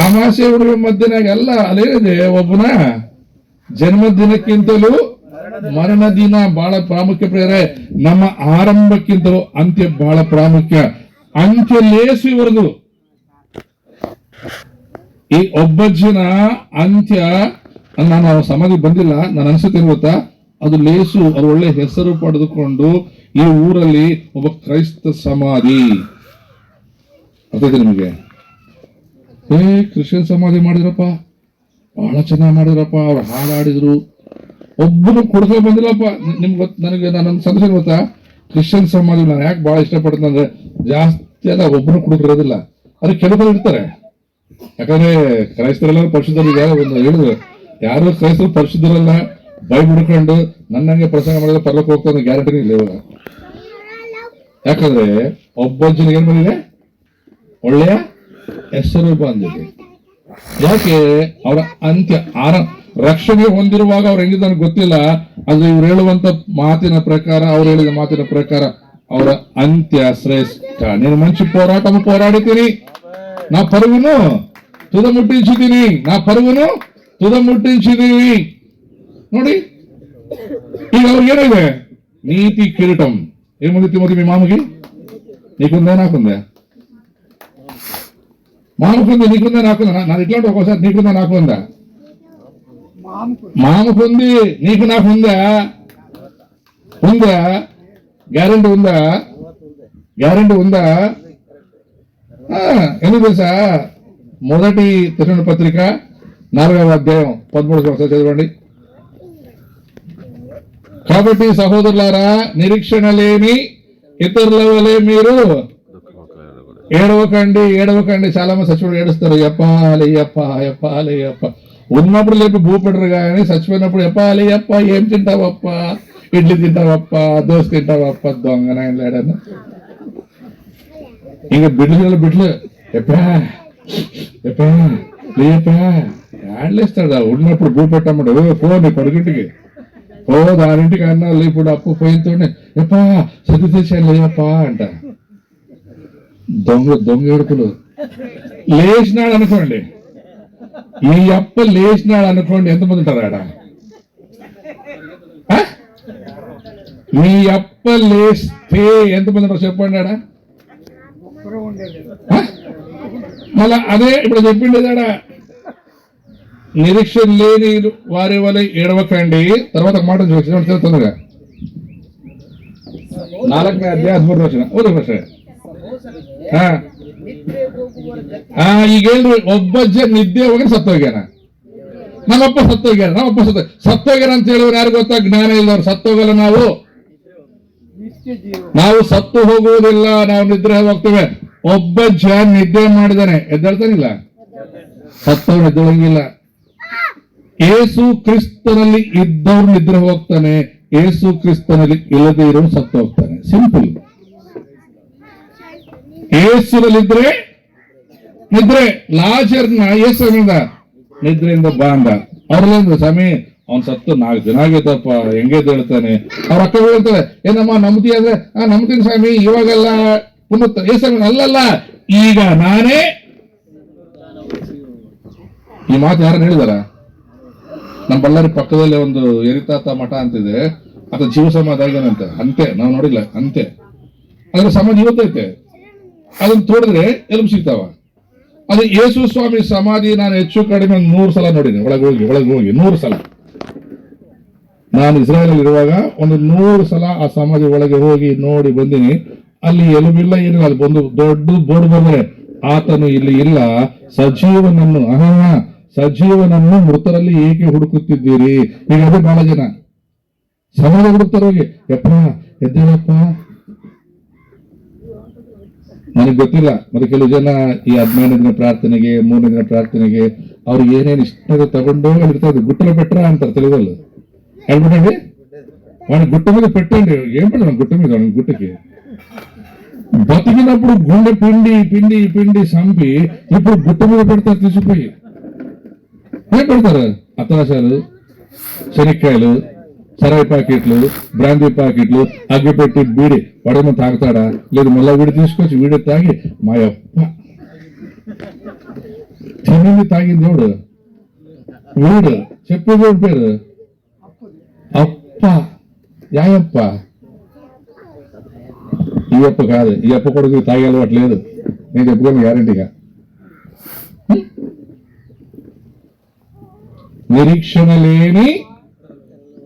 ಅಮಾಸೆ ಉಣಿವೆ ಮಧ್ಯಾಹ್ನಾಗ ಎಲ್ಲ ಅಲ್ಲೇನಿದೆ. ಒಬ್ಬನ ಜನ್ಮದಿನಕ್ಕಿಂತಲೂ ಮರಣ ದಿನ ಬಹಳ ಪ್ರಾಮುಖ್ಯ. ಪ್ರಿಯರೇ, ನಮ್ಮ ಆರಂಭಕ್ಕಿಂತಲೂ ಅಂತ್ಯ ಬಹಳ ಪ್ರಾಮುಖ್ಯ. ಅಂತ್ಯ ಲೇಸುವರೆಗೂ ಈ ಒಬ್ಬಜ್ಜನ ಅಂತ್ಯ. ನಾನು ಸಮಾಧಿ ಬಂದಿಲ್ಲ, ನಾನು ಅನ್ಸುತ್ತೇನೆ ಗೊತ್ತಾ, ಅದು ಲೇಸು. ಅದು ಒಳ್ಳೆ ಹೆಸರು ಪಡೆದುಕೊಂಡು ಈ ಊರಲ್ಲಿ ಒಬ್ಬ ಕ್ರೈಸ್ತ ಸಮಾಧಿ. ಅರ್ಥೈತೆ ನಿಮಗೆ? ಕ್ರಿಶ್ಚಿಯನ್ ಸಮಾಧಿ ಮಾಡಿದ್ರಪ್ಪ, ಬಹಳ ಚೆನ್ನಾಗಿ ಮಾಡಿದ್ರಪ್ಪ, ಅವ್ರು ಹಾಡಾಡಿದ್ರು. ಒಬ್ಬನು ಕೊಡ್ಕೊ ಬಂದಿಲ್ಲಪ್ಪ. ನಿಮ್ಗೆ ನನಗೆ ನನ್ನ ಸಂದೇಶ ಗೊತ್ತಾ? ಕ್ರಿಶ್ಚಿಯನ್ ಸಮಾಧಿ ನಾನು ಯಾಕೆ ಬಹಳ ಇಷ್ಟಪಡ್ತೀನಿ ಅಂದ್ರೆ, ಜಾಸ್ತಿ ಎಲ್ಲ ಒಬ್ಬರು ಕುಡುಕಿರೋದಿಲ್ಲ, ಅದು ಕೆಲವರು ಇರ್ತಾರೆ. ಯಾಕಂದ್ರೆ ಕ್ರೈಸ್ತರೆಲ್ಲ ಪರಿಶುದ್ಧರಿಗೆ ಒಂದು ಹೇಳಿದ್ರು, ಯಾರು ಕ್ರೈಸ್ತರು ಪರಿಶುದ್ಧರಲ್ಲ ಬೈ ಬಿಡ್ಕೊಂಡು ನನ್ನಂಗೆ ಪ್ರಸಂಗ ಮಾಡಿದ್ರೆ ಪರ್ಲಕ್ಕೆ ಹೋಗ್ತಾ ಗ್ಯಾರಂಟಿ ಇಲ್ಲ ಇವಾಗ. ಯಾಕಂದ್ರೆ ಒಬ್ಬ ಜನಕ್ಕೆ ಏನ್ ಬಂದಿದೆ, ಒಳ್ಳೆಯ ಹೆಸರು ಬಂದಿದೆ. ಯಾಕೆ? ಅವರ ಅಂತ್ಯ ರಕ್ಷಣೆ ಹೊಂದಿರುವಾಗ ಅವ್ರು ಹೆಂಗಿದ ನನಗೆ ಗೊತ್ತಿಲ್ಲ, ಆದ್ರೆ ಇವ್ರು ಹೇಳುವಂತ ಮಾತಿನ ಪ್ರಕಾರ, ಅವ್ರು ಹೇಳಿದ ಮಾತಿನ ಪ್ರಕಾರ ಅವರ ಅಂತ್ಯ ಶ್ರೇಷ್ಠ. నేను మంచి పోరాటము పోరాడితిని, నా పరుగును తుదముట్టించితిని, నా పరుగును తుదముట్టించితిని. ನೋಡಿ ಈಗ ಅವ್ರಿಗೆ ಏನಿದೆ, నీతి కిరీటం. ఏముంది తిమోతి మీ మామకి? నీకుందే నాకుందే? మామకుంది, నీకుందా నాకుందా? నాది ఇట్లాంటి ఒక్కోసారి నీకుందా నాకుందా? మామకుంది, నీకు నాకుందా? ఉందా? గ్యారెంటీ ఉందా? గ్యారెంటీ ఉందా? ఎందుకు తెలుసా? మొదటి తెసలోనికీయుల పత్రిక 4వ అధ్యాయం 13వ వచనం చదవండి. కాబట్టి సహోదరులారా, నిరీక్షణ లేని ఇతరుల వలె మీరు ఏడవకండి. చాలా మంది చచ్చిపోయి ఏడుస్తారు, ఎప్పాలి ఎప్ప ఎప్పాలి ఎప్ప. ఉన్నప్పుడు లేపి భూపెడరు కానీ చచ్చిపోయినప్పుడు ఎప్పాలి ఎప్ప. ఏం తింటావప్ప? ఇడ్లీ తింటావప్ప, దోశ తింటావప్ప, దొంగనాయన లేడను. ఇంక బిడ్డలు ఎప్పా ఎప్పా లేపా ఆడలేస్తాడా? ఉన్నప్పుడు భూపెట్టమ్మడు పోనీ పడుగింటికి ఓ దారింటికి అన్నా ఇప్పుడు అప్పు పోయినతోనే ఎప్పా చదువు తెచ్చాను లేపా అంట. దొంగ ఏడుపులు. లేచినాడు అనుకోండి, ఈ అప్ప లేచినాడు అనుకోండి, ఎంతమంది ఉంటారు ఆడ? మీ అప్ప లేస్తే ఎంతమంది ఉంటారు చెప్పండి ఆడ? మళ్ళా అదే ఇప్పుడు చెప్పిండేదాడా, నిరీక్షణ లేని వారి వల్ల ఏడవకండి. తర్వాత మాట చదువుతుందిగా 4ನೇ ಅಧ್ಯಾಯ వచ్చిన ಈಗ ಹೇಳ್ರಿ, ಒಬ್ಬ ಜನ ನಿದ್ದೆ ಹೋಗಿ ಸತ್ತೋಗ್ಯಾನ, ನಮ್ಮಪ್ಪ ಸತ್ತೋಗ್ಯಾನ ಅಂತ ಹೇಳಿದ್ರೆ ಯಾರು ಗೊತ್ತಾ? ಜ್ಞಾನ ಇಲ್ಲವ್ರು. ಸತ್ತೋಗಲ್ಲ, ನಾವು ಸತ್ತು ಹೋಗುವುದಿಲ್ಲ, ನಾವು ನಿದ್ರೆ ಹೋಗ್ತೇವೆ. ಒಬ್ಬ ಜನ ನಿದ್ದೆ ಮಾಡಿದಾನೆ, ಎದ್ದೇಳ್ತಾನಿಲ್ಲ, ಸತ್ತವ್ರು ಎದ್ದೇಳಂಗಿಲ್ಲ. ಏಸು ಕ್ರಿಸ್ತನಲ್ಲಿ ಇದ್ದವ್ರು ನಿದ್ರೆ ಹೋಗ್ತಾನೆ, ಏಸು ಕ್ರಿಸ್ತನಲ್ಲಿ ಇಲ್ಲದೆ ಇರೋನು ಸತ್ತು ಹೋಗ್ತಾನೆ. ಸಿಂಪಲ್. ಏಸುನಲ್ಲಿದ್ರೆ ನಿದ್ರೆ. ಲಾಜರ್ನ ಏಸುವಿನಿಂದ ನಿದ್ರೆಯಿಂದ ಬಾಂಧ. ಅವ್ರಲ್ಲ ಸ್ವಾಮಿ ಅವ್ನ್ ಸತ್ತು 4 ದಿನ ಆಗೈತಪ್ಪ, ಹೆಂಗೆ ಹೇಳ್ತಾನೆ. ಅವ್ರ ಅಕ್ಕ ಹೇಳ್ತಾರೆ, ಏನಮ್ಮ ನಂಬ್ತಿ ಅಂದ್ರೆ ನಂಬ್ತೀನಿ ಸ್ವಾಮಿ, ಇವಾಗೆಲ್ಲ ಪುನಃ ಏಸು ಅಲ್ಲಲ್ಲ, ಈಗ ನಾನೇ. ಈ ಮಾತು ಯಾರನ್ನ ಹೇಳಿದಾರ? ನಮ್ಮ ಬಳ್ಳಾರಿ ಪಕ್ಕದಲ್ಲೇ ಒಂದು ಎರಿತಾತ ಮಠ ಅಂತಿದೆ, ಅದು ಜೀವ ಸಮಾಧಾನಂತೆ. ಅಂತೆ ನಾವು ನೋಡಿಲ್ಲ, ಅಂತೆ. ಅದ್ರ ಸಮಾಧಿ ಇವತ್ತೈತೆ, ಅದನ್ನ ತೋಡಿದ್ರೆ ಎಲುಬು ಸಿಗ್ತಾವ. ಅದು ಯೇಸು ಸ್ವಾಮಿ ಸಮಾಧಿ ನಾನು ಹೆಚ್ಚು ಕಡಿಮೆ 100 ಸಲ ನೋಡಿನಿ. ಒಳಗೆ ಹೋಗಿ 100 ಸಲ. ನಾನು ಇಸ್ರಾಯೇಲ್ ಇರುವಾಗ ಒಂದು 100 ಸಲ ಆ ಸಮಾಧಿ ಒಳಗೆ ಹೋಗಿ ನೋಡಿ ಬಂದಿನಿ. ಅಲ್ಲಿ ಎಲುಬಿಲ್ಲ, ಏನಿಲ್ಲ. ಅಲ್ಲಿ ಬಂದು ದೊಡ್ಡ ಬೋರ್ಡ್ ಬಂದ್ರೆ, ಆತನು ಇಲ್ಲಿ ಇಲ್ಲ, ಸಜೀವನನ್ನು ಮೃತರಲ್ಲಿ ಏಕೆ ಹುಡುಕುತ್ತಿದ್ದೀರಿ? ಈಗ ಅದೇ ಬಹಳ ಜನ ಸಮಾಧಿ ಹುಡುಕ್ತಾರೆ ಹೋಗಿ, ಯಪ್ಪ ಎದ್ದೇಳಪ್ಪ. ನನಗೆ ಗೊತ್ತಿಲ್ಲ. ಮತ್ತೆ ಕೆಲವು ಜನ ಈ 15 ದಿನ ಪ್ರಾರ್ಥನೆಗೆ, 3 ದಿನ ಪ್ರಾರ್ಥನೆಗೆ ಅವ್ರಿಗೆ ಏನೇನು ಇಷ್ಟ ತಗೊಂಡೋಗಿ ಇರ್ತಾರೆ. ಗುಟ್ಟಲ ಪೆಟ್ರ ಅಂತಾರೆ తెలుగులో. ಹೇಳ್ಬಿಟ್ಟಂడి వాడిని గుట్ట మీద పెట్టండి. ఏం పెట్టాను గుట్ట మీద? వాడిని గుట్టకి బతికినప్పుడు గుండె పిండి సంపి ఇప్పుడు గుట్ట మీద పెడతారు తీసిపోయి. ఏం పెడతారు? అత్తరసాలు, శనక్కాయలు, సరాయి ప్యాకెట్లు, బ్రాందీ ప్యాకెట్లు, అగ్గిపెట్టి బీడి. వాడేమో తాగుతాడా? లేదు, మళ్ళా వీడి తీసుకొచ్చి వీడి తాగి మా అప్ప తిని తాగింది ఎవడు? వీడు చెప్పేది ఎవడి పేరు? అప్ప. యాయప్ప. ఈ అప్ప కాదు. ఈ అప్ప కొడుకు తాగే అలవాటు లేదు. నేను చెప్పుకోను గ్యారంటీగా. నిరీక్షణ లేని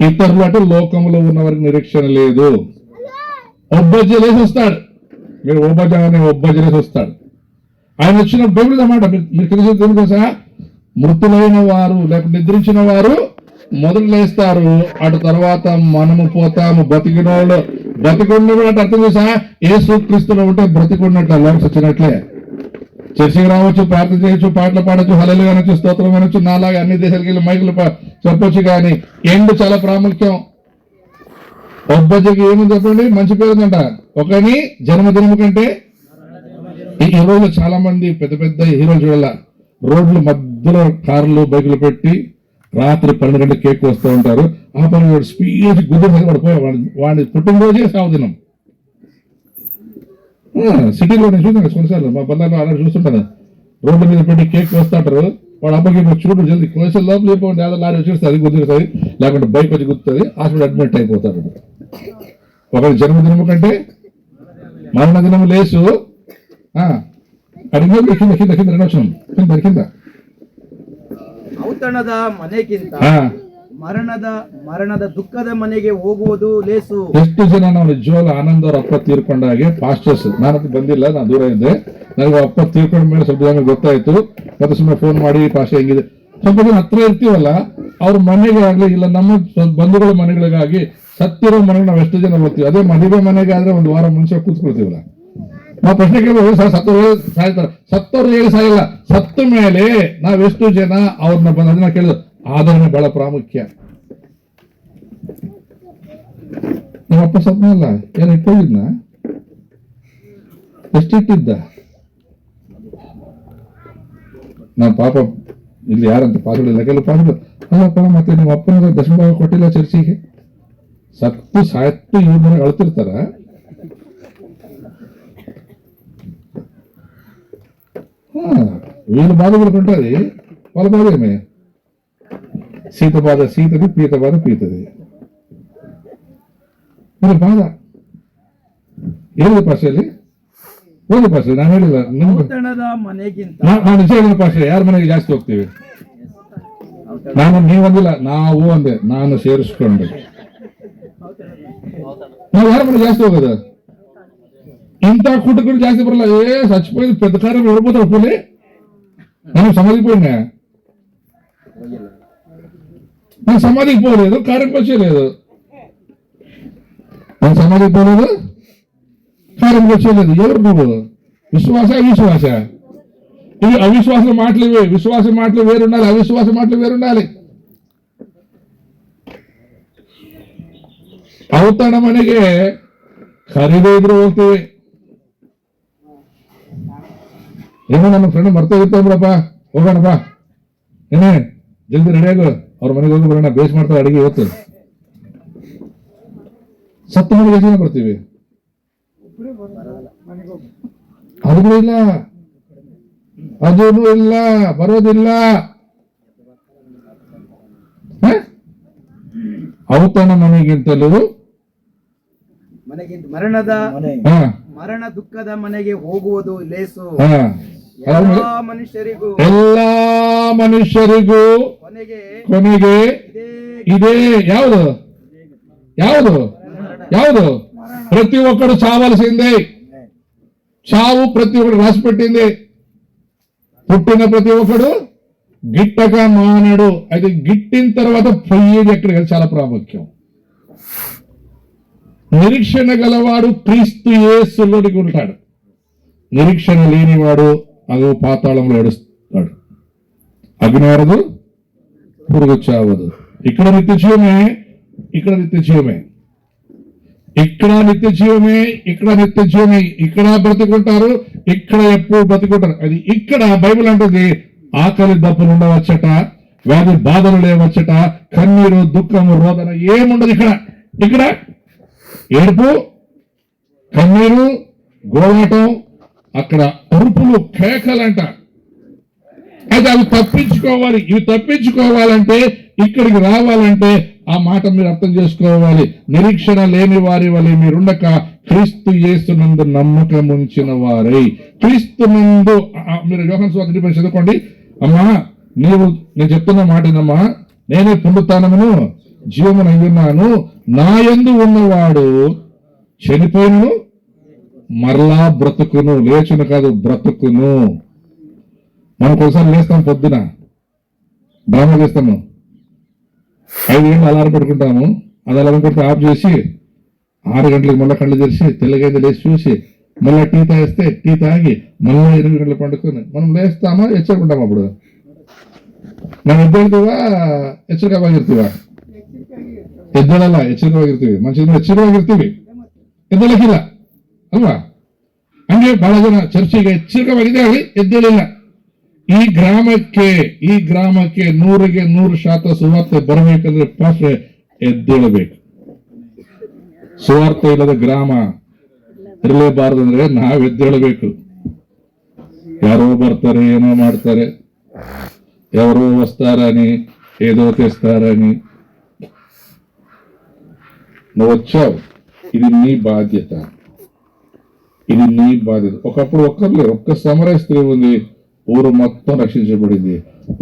ఇతరులు అంటే లోకంలో ఉన్న వారికి నిరీక్షణ లేదు. ఒబ్బజలేసి వస్తాడు. మీరు ఒబ్బజలేసి వస్తాడు. ఆయన వచ్చిన బైబిల్ అన్నమాట. మీరు తెలిసిన తెలుసా? మృతులైన వారు లేకపోతే నిద్రించిన వారు మొదలు లేస్తారు, అటు తర్వాత మనము పోతాము. బతికిన వాళ్ళు బ్రతికున్నట్టు అర్థం చేసా, యేసు క్రీస్తులో ఉంటే బ్రతికున్నట్టు లోకం వచ్చినట్లే. చర్చికి రావచ్చు, ప్రార్థన చేయొచ్చు, పాటలు పాడొచ్చు, హల్లెలూయా అనొచ్చు, స్తోత్రం అనొచ్చు, నాలాగా అన్ని దేశాలకి వెళ్ళి మైకులు చెప్పొచ్చు. కానీ ఎండ్ చాలా ప్రాముఖ్యం. ఒబ్బజ్జకి ఏముంది చెప్పండి, మంచి పేరు ఉందంట. ఒకని జన్మదినము కంటే ఈ రోజు చాలా మంది పెద్ద పెద్ద హీరోలు చూడాల, రోడ్ల మధ్యలో కార్లు బైకులు పెట్టి రాత్రి 12 గంటల కేక్ వస్తూ ఉంటారు. ఆ పని స్పీడ్ గుద్దు పడిపోయి వాడి పుట్టినరోజే సాగుదినం. సిటీలో నేను చూసాను కొన్నిసార్లు, మా బల్లాలో అలా చూస్తుంటాను. రోడ్ల మీద పెట్టి కేక్ వస్తుంటారు. వాడు అప్పటికి చూడు జల్దీ కోసే లోపల చెప్పండి, ఏదో లారీ వచ్చేస్తుంది, గుద్దుతుంది, లేకుంటే బైక్ వచ్చి గుర్తుంది, హాస్పిటల్ అడ్మిట్ అయిపోతాడు. ఒకరి జన్మదినము కంటే మరణ దినము లేసు అడిగి కింద కింద కింద రెండొచ్చాం కింద కింద ಔತಣದ ಮನೆಗಿಂತ ಮರಣದ ದುಃಖದ ಮನೆಗೆ ಹೋಗುವುದು ಲೇಸು. ಎಷ್ಟು ಜನ ನಾವು ನಿಜವಾಗ್ಲೂ ಆನಂದ ಅವ್ರ ಅಪ್ಪ ತೀರ್ಕೊಂಡಾಗೆ ಪಾಸ್ಟರ್ಸ್, ನಾನಂತೂ ಬಂದಿಲ್ಲ, ನಾನು ದೂರ ಇದ್ದೆ, ನನಗೆ ಅಪ್ಪ ತೀರ್ಕೊಂಡ ಮೇಲೆ ಸ್ವಲ್ಪ ಜನ ಗೊತ್ತಾಯ್ತು. ಮತ್ತೆ ಸುಮ್ಮನೆ ಫೋನ್ ಮಾಡಿ ಪಾಸ್ಟರ್ ಹೆಂಗಿದೆ, ಸ್ವಲ್ಪ ಜನ ಹತ್ರ ಇರ್ತೀವಲ್ಲ ಅವ್ರ ಮನೆಗೆ ಆಗ್ಲಿ ಇಲ್ಲ ನಮ್ಮ ಬಂಧುಗಳ ಮನೆಗಳಿಗಾಗಿ ಸತ್ತಿರೋ ಮನೆಗೆ ನಾವು ಎಷ್ಟು ಜನ ಹೋಗ್ತೀವಿ. ಅದೇ ಮದುವೆ ಮನೆಗೆ ಆದ್ರೆ ಒಂದು ವಾರ ಮುಂಚೆ ಕೂತ್ಕೊಳ್ತೀವಲ್ಲ. ನಾವು ಪ್ರಶ್ನೆ ಕೇಳಿದ್ರೆ ಸತ್ತವ್ರು ಸಾಯ್ತಾರೆ, ಸತ್ತವ್ರು ಹೇಳಿ ಸಾಯಿಲ್ಲ, ಸತ್ತ ಮೇಲೆ ನಾವೆಷ್ಟು ಜನ ಅವ್ರನ್ನ ಬಂದ ಅದನ್ನ ಕೇಳಿದ್ರು. ಆದರಣೆ ಬಹಳ ಪ್ರಾಮುಖ್ಯ. ನಮ್ಮಪ್ಪ ಸತ್ನಲ್ಲ, ಏನು ಇಟ್ಟೋಗಿದ್ನ, ಎಷ್ಟಿಟ್ಟಿದ್ದ? ನಾವು ಪಾಪ ಇಲ್ಲಿ ಯಾರಂತ ಪಾಸಗಳಿಲ್ಲ, ಕೆಲವು ಪಾಸಗಳು ಅಲ್ಲಪ್ಪ, ಮತ್ತೆ ನಿಮ್ಮ ಅಪ್ಪನ ದಶಮ ಭಾಗ ಕೊಟ್ಟಿಲ್ಲ ಚರ್ಚಿಗೆ, ಸತ್ತು ಸಾಯ್ತು ಇವ್ರ ಮನೆಗೆ ಅಳ್ತಿರ್ತಾರ. వీళ్ళ బాధ వీళ్ళకి ఉంటుంది, వాళ్ళ బాధ ఏమే, సీత బాధ సీతది, పీత బాధ పీతది, వీళ్ళ బాధ ಏನಿದೆ ಪಾಸ್ಟಲ್ಲಿ ಓದಿ ಪಾಸ್ಟರ್. ನಾನು ಹೇಳಿಲ್ಲ ಔತಣದ ಮನೆಗಿಂತ ನಾನು ನಿಜ ಹೇಳಿದ ಪಾಸ್ಟರ್, ಯಾರ ಮನೆಗೆ ಜಾಸ್ತಿ ಹೋಗ್ತೀವಿ? ನಾನು ನೀವಂದಿಲ್ಲ, ನಾವು ಅಂದೆ, ನಾನು ಸೇರಿಸ್ಕೊಂಡೆ. ನಾವು ಯಾರ ಮನೆಗೆ ಜಾಸ್ತಿ ಹೋಗೋದು? ఇంత కూటుకుని జాస్తి పర్ల చచ్చిపోయింది పెద్ద కారం వెళ్ళిపోతాడు పూలి. నేను సమాధికి పోయినా, నేను సమాధికి పోలేదు, కార్యంకి వచ్చేయలేదు. నేను సమాధికి పోలేదు, కార్యంకి వచ్చేయలేదు. ఎవరు నువ్వు? విశ్వాస అవిశ్వాస? ఇవి అవిశ్వాస మాటలు, ఇవి విశ్వాస మాటలు వేరుండాలి, అవిశ్వాస మాటలు వేరుండాలి. ಔತಣ ಮನೆಗೆ ಖರೀದಿ ಇದ್ರು ಹೋಗ್ತೀವಿ. ಏನೋ ನನ್ನ ಫ್ರೆಂಡ್ ಮರ್ತೋಗಿತ್ತಂದ್ರಪ್ಪ, ಹೋಗೋಣಪ್ಪ, ಏನೇ ಜಲ್ದಿ ರೆಡಿ ಆಗು, ಅವ್ರ ಮನೆಗೆ ಹೋಗಿ ಬರೋಣ, ಬೇಸ್ ಮಾಡ್ತಾರೆ ಅಡಿಗೆ ಇವತ್ತು. ಸತ್ತ ಮನೆಗೆ ಜನ ಬರ್ತೀವಿ, ಅದೂ ಇಲ್ಲ, ಅದೂ ಇಲ್ಲ, ಬರೋದಿಲ್ಲ. ಔತಣ ಮನೆಗಿಂತಲೂ ಮರಣ ದುಃಖದ ಮನೆಗೆ ಹೋಗುವುದು ಲೇಸು. ಎಲ್ಲಾ ಮನುಷ್ಯರಿಗೂ ಕೊನೆಗೆ ಇದೇ ಯಾವುದು ಯಾವುದು ಯಾವುದು ప్రతి ఒక్కడు చావాల్సిందే. చావు ప్రతి ఒక్కడు రాసిపెట్టింది. పుట్టిన ప్రతి ఒక్కడు గిట్టక మానడు. అది గిట్టిన తర్వాత పోయేది ఎక్కడికి చాలా ప్రాముఖ్యం. నిరీక్షణ గలవాడు క్రీస్తు యేసులోనికి ఉంటాడు. నిరీక్షణ లేనివాడు అదో పాతాళంలో ఏడుస్తాడు. అగ్నివారదు, పురుగు చావదు. ఇక్కడ నిత్యజీవమే, ఇక్కడ నిత్యజీవమే, ఇక్కడ నిత్యజీవమే, ఇక్కడ నిత్యజీవమే. ఇక్కడ బ్రతుకుంటారు, ఇక్కడ ఎప్పుడు బ్రతుకుంటారు. అది ఇక్కడ బైబిల్ అంటుంది, ఆకలి దప్పులు ఉండవచ్చట, వ్యాధి బాధలు లేవచ్చట, కన్నీరు దుఃఖము రోదన ఏముండదు. ఇక్కడ ఇక్కడ ఏడుపు, కన్నీరు, గోలాటం, అక్కడ అరుపులు, కేకలంట. అయితే అవి తప్పించుకోవాలి. ఇవి తప్పించుకోవాలంటే, ఇక్కడికి రావాలంటే ఆ మాట మీరు అర్థం చేసుకోవాలి. నిరీక్షణ లేని వారి వలె మీరుండక క్రీస్తు యేసునందు నమ్మకం ఉంచిన వారై. క్రీస్తు నందు మీరు యోహాను సువార్త చదువుకోండి. అమ్మా నేను చెప్తున్న మాటనమ్మా, నేనే పునరుత్థానమును జీవమును అయ్యున్నాను, నా యందు ఉన్నవాడు చనిపోయినను మరలా బ్రతుకును. లేచును కాదు, బ్రతుకును. మనం ఒకసారి లేస్తాం, పొద్దున డ్రామా చేస్తాము, 5 గంటలు అలారం పెట్టుకుంటాము. అది అలారం కొట్టి ఆఫ్ చేసి 6 గంటలకు మళ్ళీ కళ్ళు తెరిచి తెల్లగైతే లేచి చూసి మళ్ళీ టీ తాగిస్తే టీ తాగి మళ్ళీ 8 గంటలు పండుకొని మనం లేస్తామా హెచ్చరుకుంటాం అప్పుడు మనం ಎದ್ದೇಳ್ತೀವಾ ಎಚ್ಚರಿಕೆವಾಗಿರ್ತೀವಾ ಎದ್ದೇಳಲ್ಲ ಎಚ್ಚರಿಕೆವಾಗಿರ್ತೀವಿ ಮನುಷ್ಯರಿಂದ ಎಚ್ಚರಿಕೆವಾಗಿರ್ತೀವಿ ಎದ್ದೇಳಕ್ಕಿಲ್ಲ ಅಲ್ವಾ ಹಂಗೆ ಬಹಳ ಜನ ಚರ್ಚಿಗೆ ಎಚ್ಚರಿಕವಾಗಿದೆ ಆಗಲಿ ಎದ್ದೇಳಿಲ್ಲ ಈ ಗ್ರಾಮಕ್ಕೆ 100% ಸುವಾರ್ತೆ ಬರಬೇಕಂದ್ರೆ ಪಾಸ್ಟ್ರೆ ಎದ್ದೇಳಬೇಕು ಸುವಾರ್ತೆ ಇಲ್ಲದ ಗ್ರಾಮ ಇರಲೇಬಾರದು ಅಂದ್ರೆ ನಾವ್ ಎದ್ದೇಳಬೇಕು ಯಾರೋ ಬರ್ತಾರೆ ಏನೋ ಮಾಡ್ತಾರೆ ఎవరో వస్తారని ఏదో తెస్తారని నువ్వు వచ్చావు ఇది నీ బాధ్యత ఒకప్పుడు ఒక్క సమరయ స్త్రీ ఉంది ఊరు మొత్తం రక్షించబడింది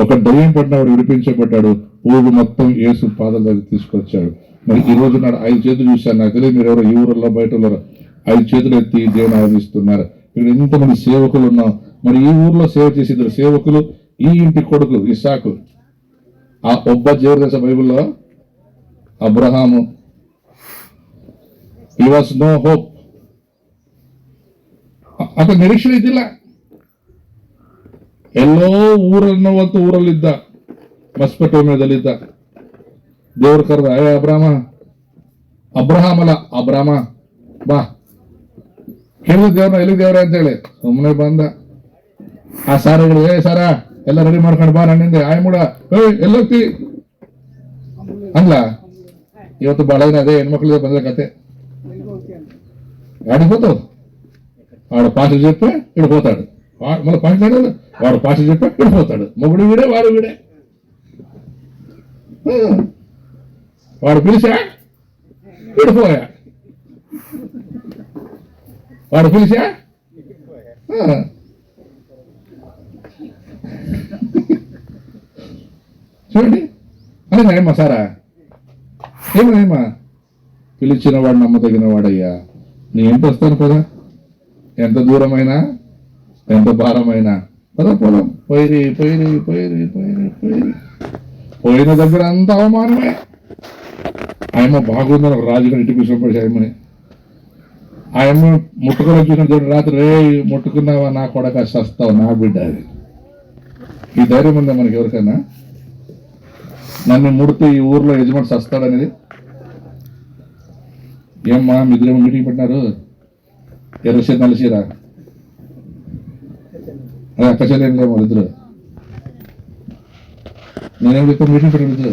ఒక దయ్యం పడినవాడు విడిపించబడ్డాడు ఊరు మొత్తం యేసు పాదాల దగ్గర తీసుకొచ్చాడు మరి ఈ రోజు నాడు 5 చేతులు చూశాను నాకు తెలియదు మీరు ఎవరో ఈ ఊరిలో బయట ఉన్నారు 5 చేతులు ఎత్తి దేవుని ఆరాధిస్తున్నారు ఇక్కడ ఎంతమంది సేవకులు ఉన్నాం మరి ఈ ఊర్లో సేవ చేసి 2 సేవకులు ఈ ఇంటి కొడుకు ఇస్సాకు ఆ ఒబ్బ జీవదశ బైబిల్లో Abraham he was no hope ಆತ ನಿರೀಕ್ಷೆ ಇದ್ದಿಲ್ಲ ಎಲ್ಲೋ ಊರನ್ನೋವಂತ ಊರಲ್ಲಿದ್ದ ಮಸ್ಪಟೋಮ್ಯದಲ್ಲಿದ್ದ ದೇವ್ರ ಕರೆದ ಅಬ್ರಹಾಮ ಅಲ್ಲ ಅಬ್ರಾಮ ಬಾ ಕೇಳಿದ ದೇವ್ರನ್ನ ಎಲ್ಲಿ ದೇವ್ರ ಅಂತೇಳಿ ಸುಮ್ಮನೆ ಬಂದ ಆ ಸಾರಗಳು ಸಾರ ಎಲ್ಲ ರೆಡಿ ಮಾಡ್ಕೊಂಡು ಬಾ ನನ್ನಿಂದ ಆಯ್ಮೂಡ ಎಲ್ಲೋಗ್ತಿ ಅಂದ್ಲ ಇವತ್ತು ಬಹಳ ದಿನ ಅದೇ ಹೆಣ್ಮಕ್ಳಿಗೆ ಬಂದ కథೆ ఆడిపోతావు వాడు పాట చెప్పే ఇడిపోతాడు మళ్ళీ పాట వాడు పాట చెప్పే ఇడిపోతాడు మొగుడు వీడే వాడు వీడే వాడు పిలిచా ఇడిపోయా వాడు పిలిచా చూడండి అదే ఏమ్మా సారా ఏమా పిలిచిన వాడు నమ్మదగిన వాడయ్యా నీ ఎంత వస్తాను పదా ఎంత దూరమైనా ఎంత భారమైనా పద పోదాం పోయిరి పోయిన దగ్గర అంత అవమానమే ఆయమ్మ బాగుందని ఒక రాజుగారు ఇంటికి కూర్చోబడి ఆయమ్మని ఆయమ్మ ముట్టుకొని వచ్చిన రాత్రి రే ముట్టుకున్నావా నా కొడక సస్తావు నా బిడ్డ అది ఈ ధైర్యం ఉందా మనకి ఎవరికైనా నన్ను ముడితే ఈ ఊర్లో యజమాని సస్తాడనేది ఏమ్మా మీ ఇద్దరేమో మీటింగ్ పెట్టినారు ఎర్రసీర నల్లసీర అదే అక్క చెల్లెమో ఇద్దరు నేనేం చెప్తాను మీటింగ్ పెట్టాను ఇద్దరు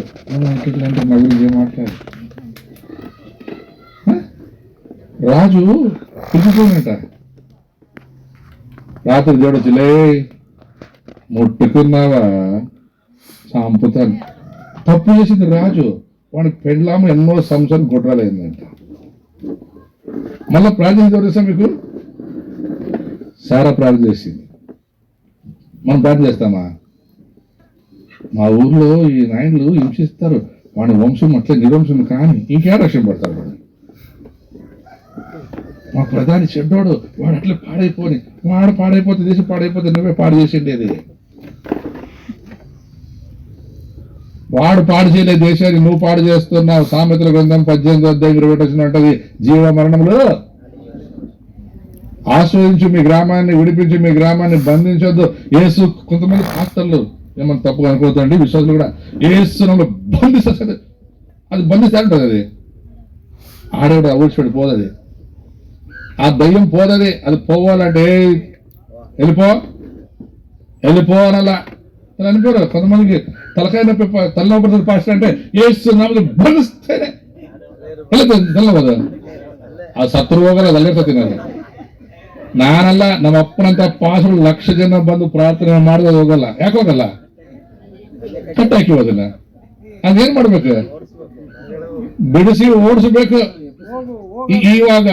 అంటే నా గురించి ఏం మాట్లాడు రాజు పిలిచిపోయినట రాత్రి దేవుడు చిలే ముట్టుకున్నావా చంపుతాను తప్పు చేసింది రాజు వాడి పెళ్ళాము ఎన్నో సంవత్సరాలు గుడ్రాలైందంట మళ్ళా ప్రార్థన చేస్తా మీకు సారా ప్రార్థన చేసింది మనం ప్రార్థన చేస్తామా మా ఊర్లో ఈ నాయకులు హింసిస్తారు వాడి వంశం అట్లే నిర్వంశం కానీ ఇంకేం రక్షణ పడతారు వాడు మా ప్రధాని చెడ్డోడు వాడు అట్లా పాడైపోతే దేశం పాడైపోతే నువ్వే పాడు చేసిండేది వాడు పాడు చేయలే దేశాన్ని నువ్వు పాడు చేస్తున్నావు సామెతల గ్రంథం 18:21 ఉంటది జీవ మరణములు ఆశ్రయించి మీ గ్రామాన్ని విడిపించి మీ గ్రామాన్ని బంధించొద్దు యేసు కొంతమంది పాస్టర్లు ఏమన్నా తప్పుగా అనుకోవద్దండి విశ్వాసులు కూడా యేసు బంధిస్తుంది అది బంధిస్తే అంటది అది ఆడేవాడు ఊడ్చిపెట్టి పోదది ఆ దయ్యం పోదది అది పోవాలంటే వెళ్ళిపో అనలా అనిపోరు కొంతమందికి తలకాయ నొప్పి తలనొప్పి పాస్టర్ అంటే యేసు నామములో బంధిస్తేనే తెల్లవదు ಆ ಸತ್ರು ಹೋಗಲ್ಲ ಅಲ್ಲೇ ಸತ್ತಿನಾರೆ ನಾನಲ್ಲ ನಮ್ಮ ಅಪ್ಪನಂತ ಪಾಸರು 1,00,000 ಜನ ಬಂದು ಪ್ರಾರ್ಥನೆ ಮಾಡಿದ್ರೆ ಹೋಗಲ್ಲ ಯಾಕೆ ಹೋಗಲ್ಲ ಕಟ್ಟಾಕಿ ಹೋದಿಲ್ಲ ಅದೇನ್ ಮಾಡ್ಬೇಕು ಬಿಡಿಸಿ ಓಡಿಸ್ಬೇಕು ಇವಾಗ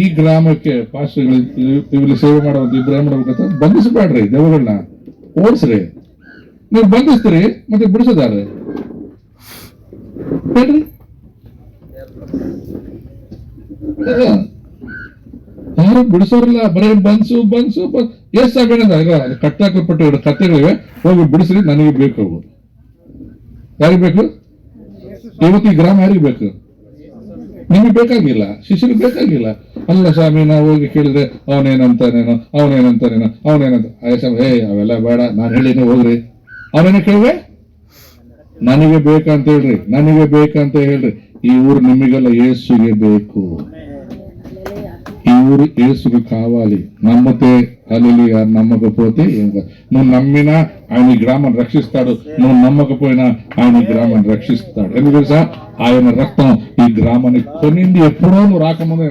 ಈ ಗ್ರಾಮಕ್ಕೆ ಪಾಸ್ಟರ್ಗಳು ಇಲ್ಲಿ ಸೇವೆ ಮಾಡುವಂತ ಇಬ್ರು ಏನ್ ಮಾಡ್ಬೇಕಂತ ಬಂಧಿಸಬೇಡ್ರಿ ದೇವಗಳನ್ನ ಓಡಿಸ್ರಿ ನೀವು ಬಂಧಿಸ್ತೀರಿ ಮತ್ತೆ ಬಿಡಿಸೋದಾರೆ ಹೇಳ್ರಿ ಯಾರು ಬಿಡಿಸೋರಿಲ್ಲ ಬರೀ ಬನ್ಸು ಎಷ್ಟು ಸಾಕೇನದ ಈಗ ಕಟ್ಟಾಕಲ್ಪಟ್ಟ 2 ಕತ್ತೆಗಳಿವೆ ಹೋಗಿ ಬಿಡಿಸ್ರಿ ನನಗೆ ಬೇಕು ಯಾರಿಗೆ ಬೇಕು ಇವತ್ತು ಈ ಗ್ರಾಮ ಯಾರಿಗೆ ಬೇಕು ನಿಮಗೆ ಬೇಕಾಗಿಲ್ಲ, ಶಿಷ್ಯರಿಗೆ ಬೇಕಾಗಿಲ್ಲ. ಅಲ್ಲ ಸ್ವಾಮಿ, ನಾವು ಹೋಗಿ ಕೇಳಿದ್ರೆ ಅವನೇನಂತಾನೇನೋ ಅವೆಲ್ಲ ಬೇಡ, ನಾನು ಹೇಳಿನೇ ಹೋಗ್ರಿ. ಅವನೇನ ಕೇಳಿದ್ರೆ ನನಗೆ ಬೇಕಂತ ಹೇಳ್ರಿ. ಈ ఊరు నిమిగల యేసుಗೆ ಬೇಕು. ఈ ఊరు యేసుకు కావాలి. నమ్మితే హల్లెలూయా, నమ్మకపోతే నువ్వు నమ్మినా ఆయన ఈ గ్రామం రక్షిస్తాడు, నువ్వు నమ్మకపోయినా ఆయన ఈ గ్రామం రక్షిస్తాడు. ఎందుకు తెలుసా? ఆయన రక్తం ఈ గ్రామాన్ని కొనింది. ఎప్పుడో నువ్వు రాకముందు